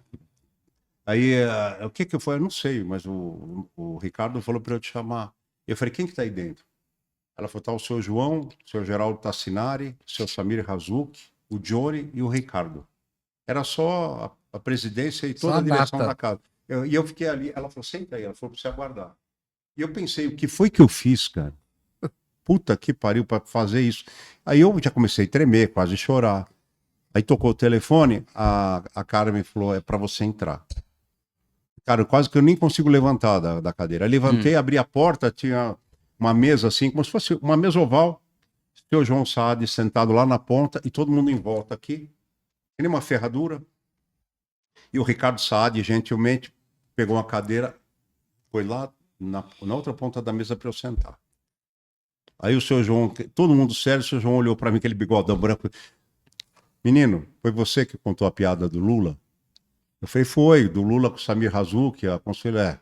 Aí, o que foi? Eu não sei, mas o Ricardo falou para eu te chamar. Eu falei, quem que tá aí dentro? Ela falou, tá o seu João, o seu Geraldo Tassinari, o seu Samir Hazuki, o Johnny e o Ricardo. Era só a presidência e toda a direção da casa. E eu fiquei ali, ela falou, senta aí, ela falou pra você aguardar. E eu pensei, o que foi que eu fiz, cara? Puta que pariu pra fazer isso. Aí eu já comecei a tremer, quase chorar. Aí tocou o telefone, a Carmen falou, é pra você entrar. Cara, quase que eu nem consigo levantar da cadeira. Aí levantei, abri a porta, tinha... uma mesa assim, como se fosse uma mesa oval, o João Saad sentado lá na ponta e todo mundo em volta aqui, tem uma ferradura, e o Ricardo Saad gentilmente pegou uma cadeira, foi lá na outra ponta da mesa para eu sentar. Aí o seu João, todo mundo sério, o seu João olhou para mim, aquele bigodão branco, menino, foi você que contou a piada do Lula? Eu falei, foi, do Lula com o Samir Hazuki, a conselheira.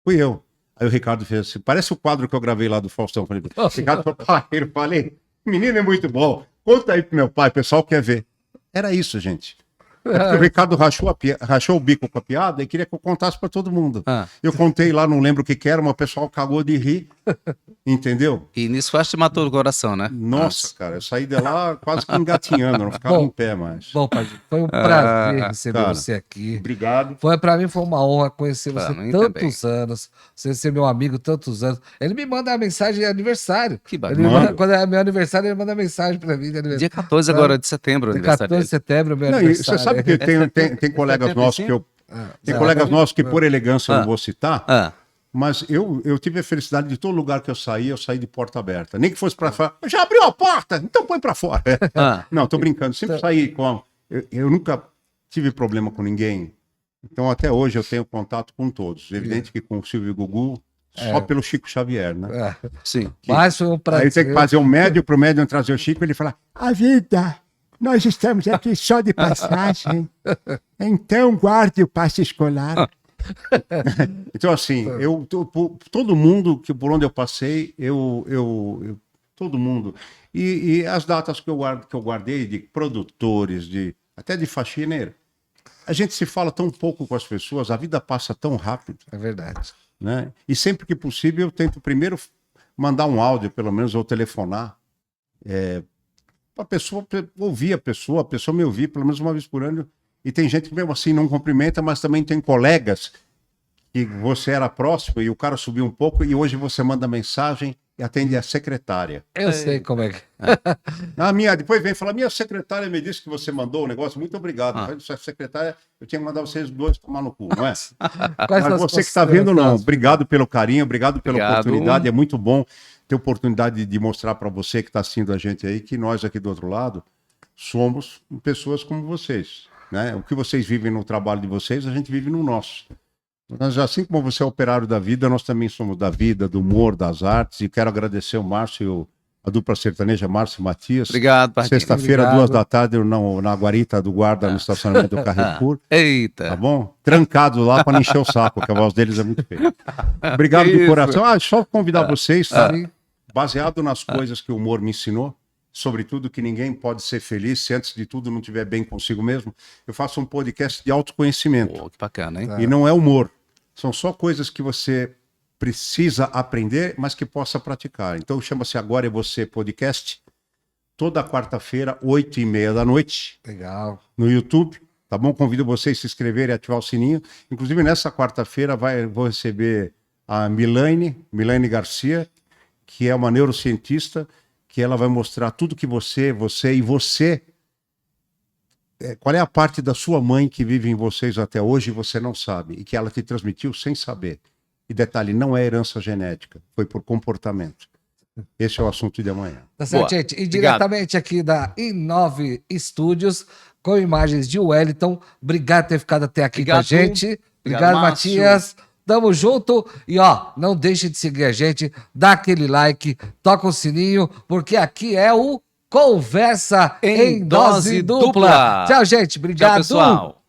Fui eu. Aí o Ricardo fez assim, parece o quadro que eu gravei lá do Faustão. Eu falei, Ricardo eu falei, menino é muito bom, conta aí pro meu pai, o pessoal quer ver. Era isso, gente. O Ricardo rachou o bico com a piada e queria que eu contasse para todo mundo. Eu contei lá, não lembro o que era, mas o pessoal cagou de rir, entendeu?
E nisso quase te matou o coração, né?
Nossa, cara, eu saí de lá quase que engatinhando, não ficava em pé mais.
Bom, Pardinho, foi um prazer receber
cara,
você aqui.
Obrigado.
Para mim foi uma honra conhecer você tantos anos, você ser meu amigo tantos anos. Ele me manda uma mensagem de aniversário.
Que bacana.
Quando é meu aniversário, ele manda mensagem para mim de aniversário.
Dia 14 agora de setembro,
dia 14 de setembro, meu aniversário.
Você sabe que tem colegas nossos que eu... Tem colegas nossos que, por elegância, eu não vou citar, mas eu tive a felicidade de todo lugar que eu saí de porta aberta. Nem que fosse para fora. Já abriu a porta, então põe para fora. Não, tô brincando. Sempre saí com... Eu nunca tive problema com ninguém. Então, até hoje, eu tenho contato com todos. Evidente que com o Silvio e Gugu, só pelo Chico Xavier, né?
Sim.
Mas foi um prazer.
Aí tem que fazer um médio pro médium trazer o Chico e ele falar,
a vida... Nós estamos aqui só de passagem. Então guarde o passe escolar.
Então, assim, todo mundo que por onde eu passei, todo mundo. E as datas que eu guardei de produtores, até de faxineiro. A gente se fala tão pouco com as pessoas, a vida passa tão rápido,
É verdade.
né? E sempre que possível eu tento primeiro mandar um áudio, pelo menos, ou telefonar, para a pessoa ouvir a pessoa me ouvir pelo menos uma vez por ano. E tem gente que mesmo assim não cumprimenta, mas também tem colegas que você era próximo e o cara subiu um pouco e hoje você manda mensagem e atende a secretária.
Eu sei como é que.
Depois vem falar, minha secretária me disse que você mandou um negócio, muito obrigado. Mas sua secretária, eu tinha que mandar vocês dois tomar no cu, não é?
Quais
Mas
são as
você que está vendo, não.
considerações?
Obrigado pelo carinho, obrigado pela
Obrigado.
oportunidade. É muito bom ter oportunidade de mostrar para você que está assistindo a gente aí que nós aqui do outro lado somos pessoas como vocês, né? O que vocês vivem no trabalho de vocês, a gente vive no nosso. Nós, assim como você é operário da vida, nós também somos da vida, do humor, das artes. E quero agradecer o Márcio, a dupla sertaneja, Márcio e Matias.
Obrigado, Parquinho.
Sexta-feira,
Obrigado.
2 da tarde, na guarita do guarda no estacionamento do Carrefour.
Eita.
Tá bom? Trancado lá para não encher o saco, que a voz deles é muito feia. Obrigado de
Isso.
coração. Só convidar vocês, tá?
Sim.
Baseado nas coisas que o humor me ensinou, sobretudo que ninguém pode ser feliz se antes de tudo não estiver bem consigo mesmo, eu faço um podcast de autoconhecimento.
Pô, que bacana, hein?
E não é humor. São só coisas que você precisa aprender, mas que possa praticar. Então chama-se Agora é Você Podcast. Toda quarta-feira, 8h30 da noite,
Legal.
no YouTube. Tá bom? Convido vocês a se inscreverem e ativar o sininho. Inclusive, nessa quarta-feira vou receber a Milane Garcia, que é uma neurocientista, que ela vai mostrar tudo que você qual é a parte da sua mãe que vive em vocês até hoje e você não sabe, e que ela te transmitiu sem saber. E detalhe, não é herança genética, foi por comportamento. Esse é o assunto de amanhã.
Tá certo,
Boa.
gente? E
Obrigado.
diretamente aqui da I9 Studios, com imagens de Wellington. Obrigado por ter ficado até aqui com a
Obrigado.
gente. Obrigado,
Márcio.
Matias. Tamo junto. E ó, não deixe de seguir a gente, dá aquele like, toca o sininho, porque aqui é o Conversa em Dose Dupla.
Dupla.
Tchau, gente. Obrigado.
Tchau, pessoal.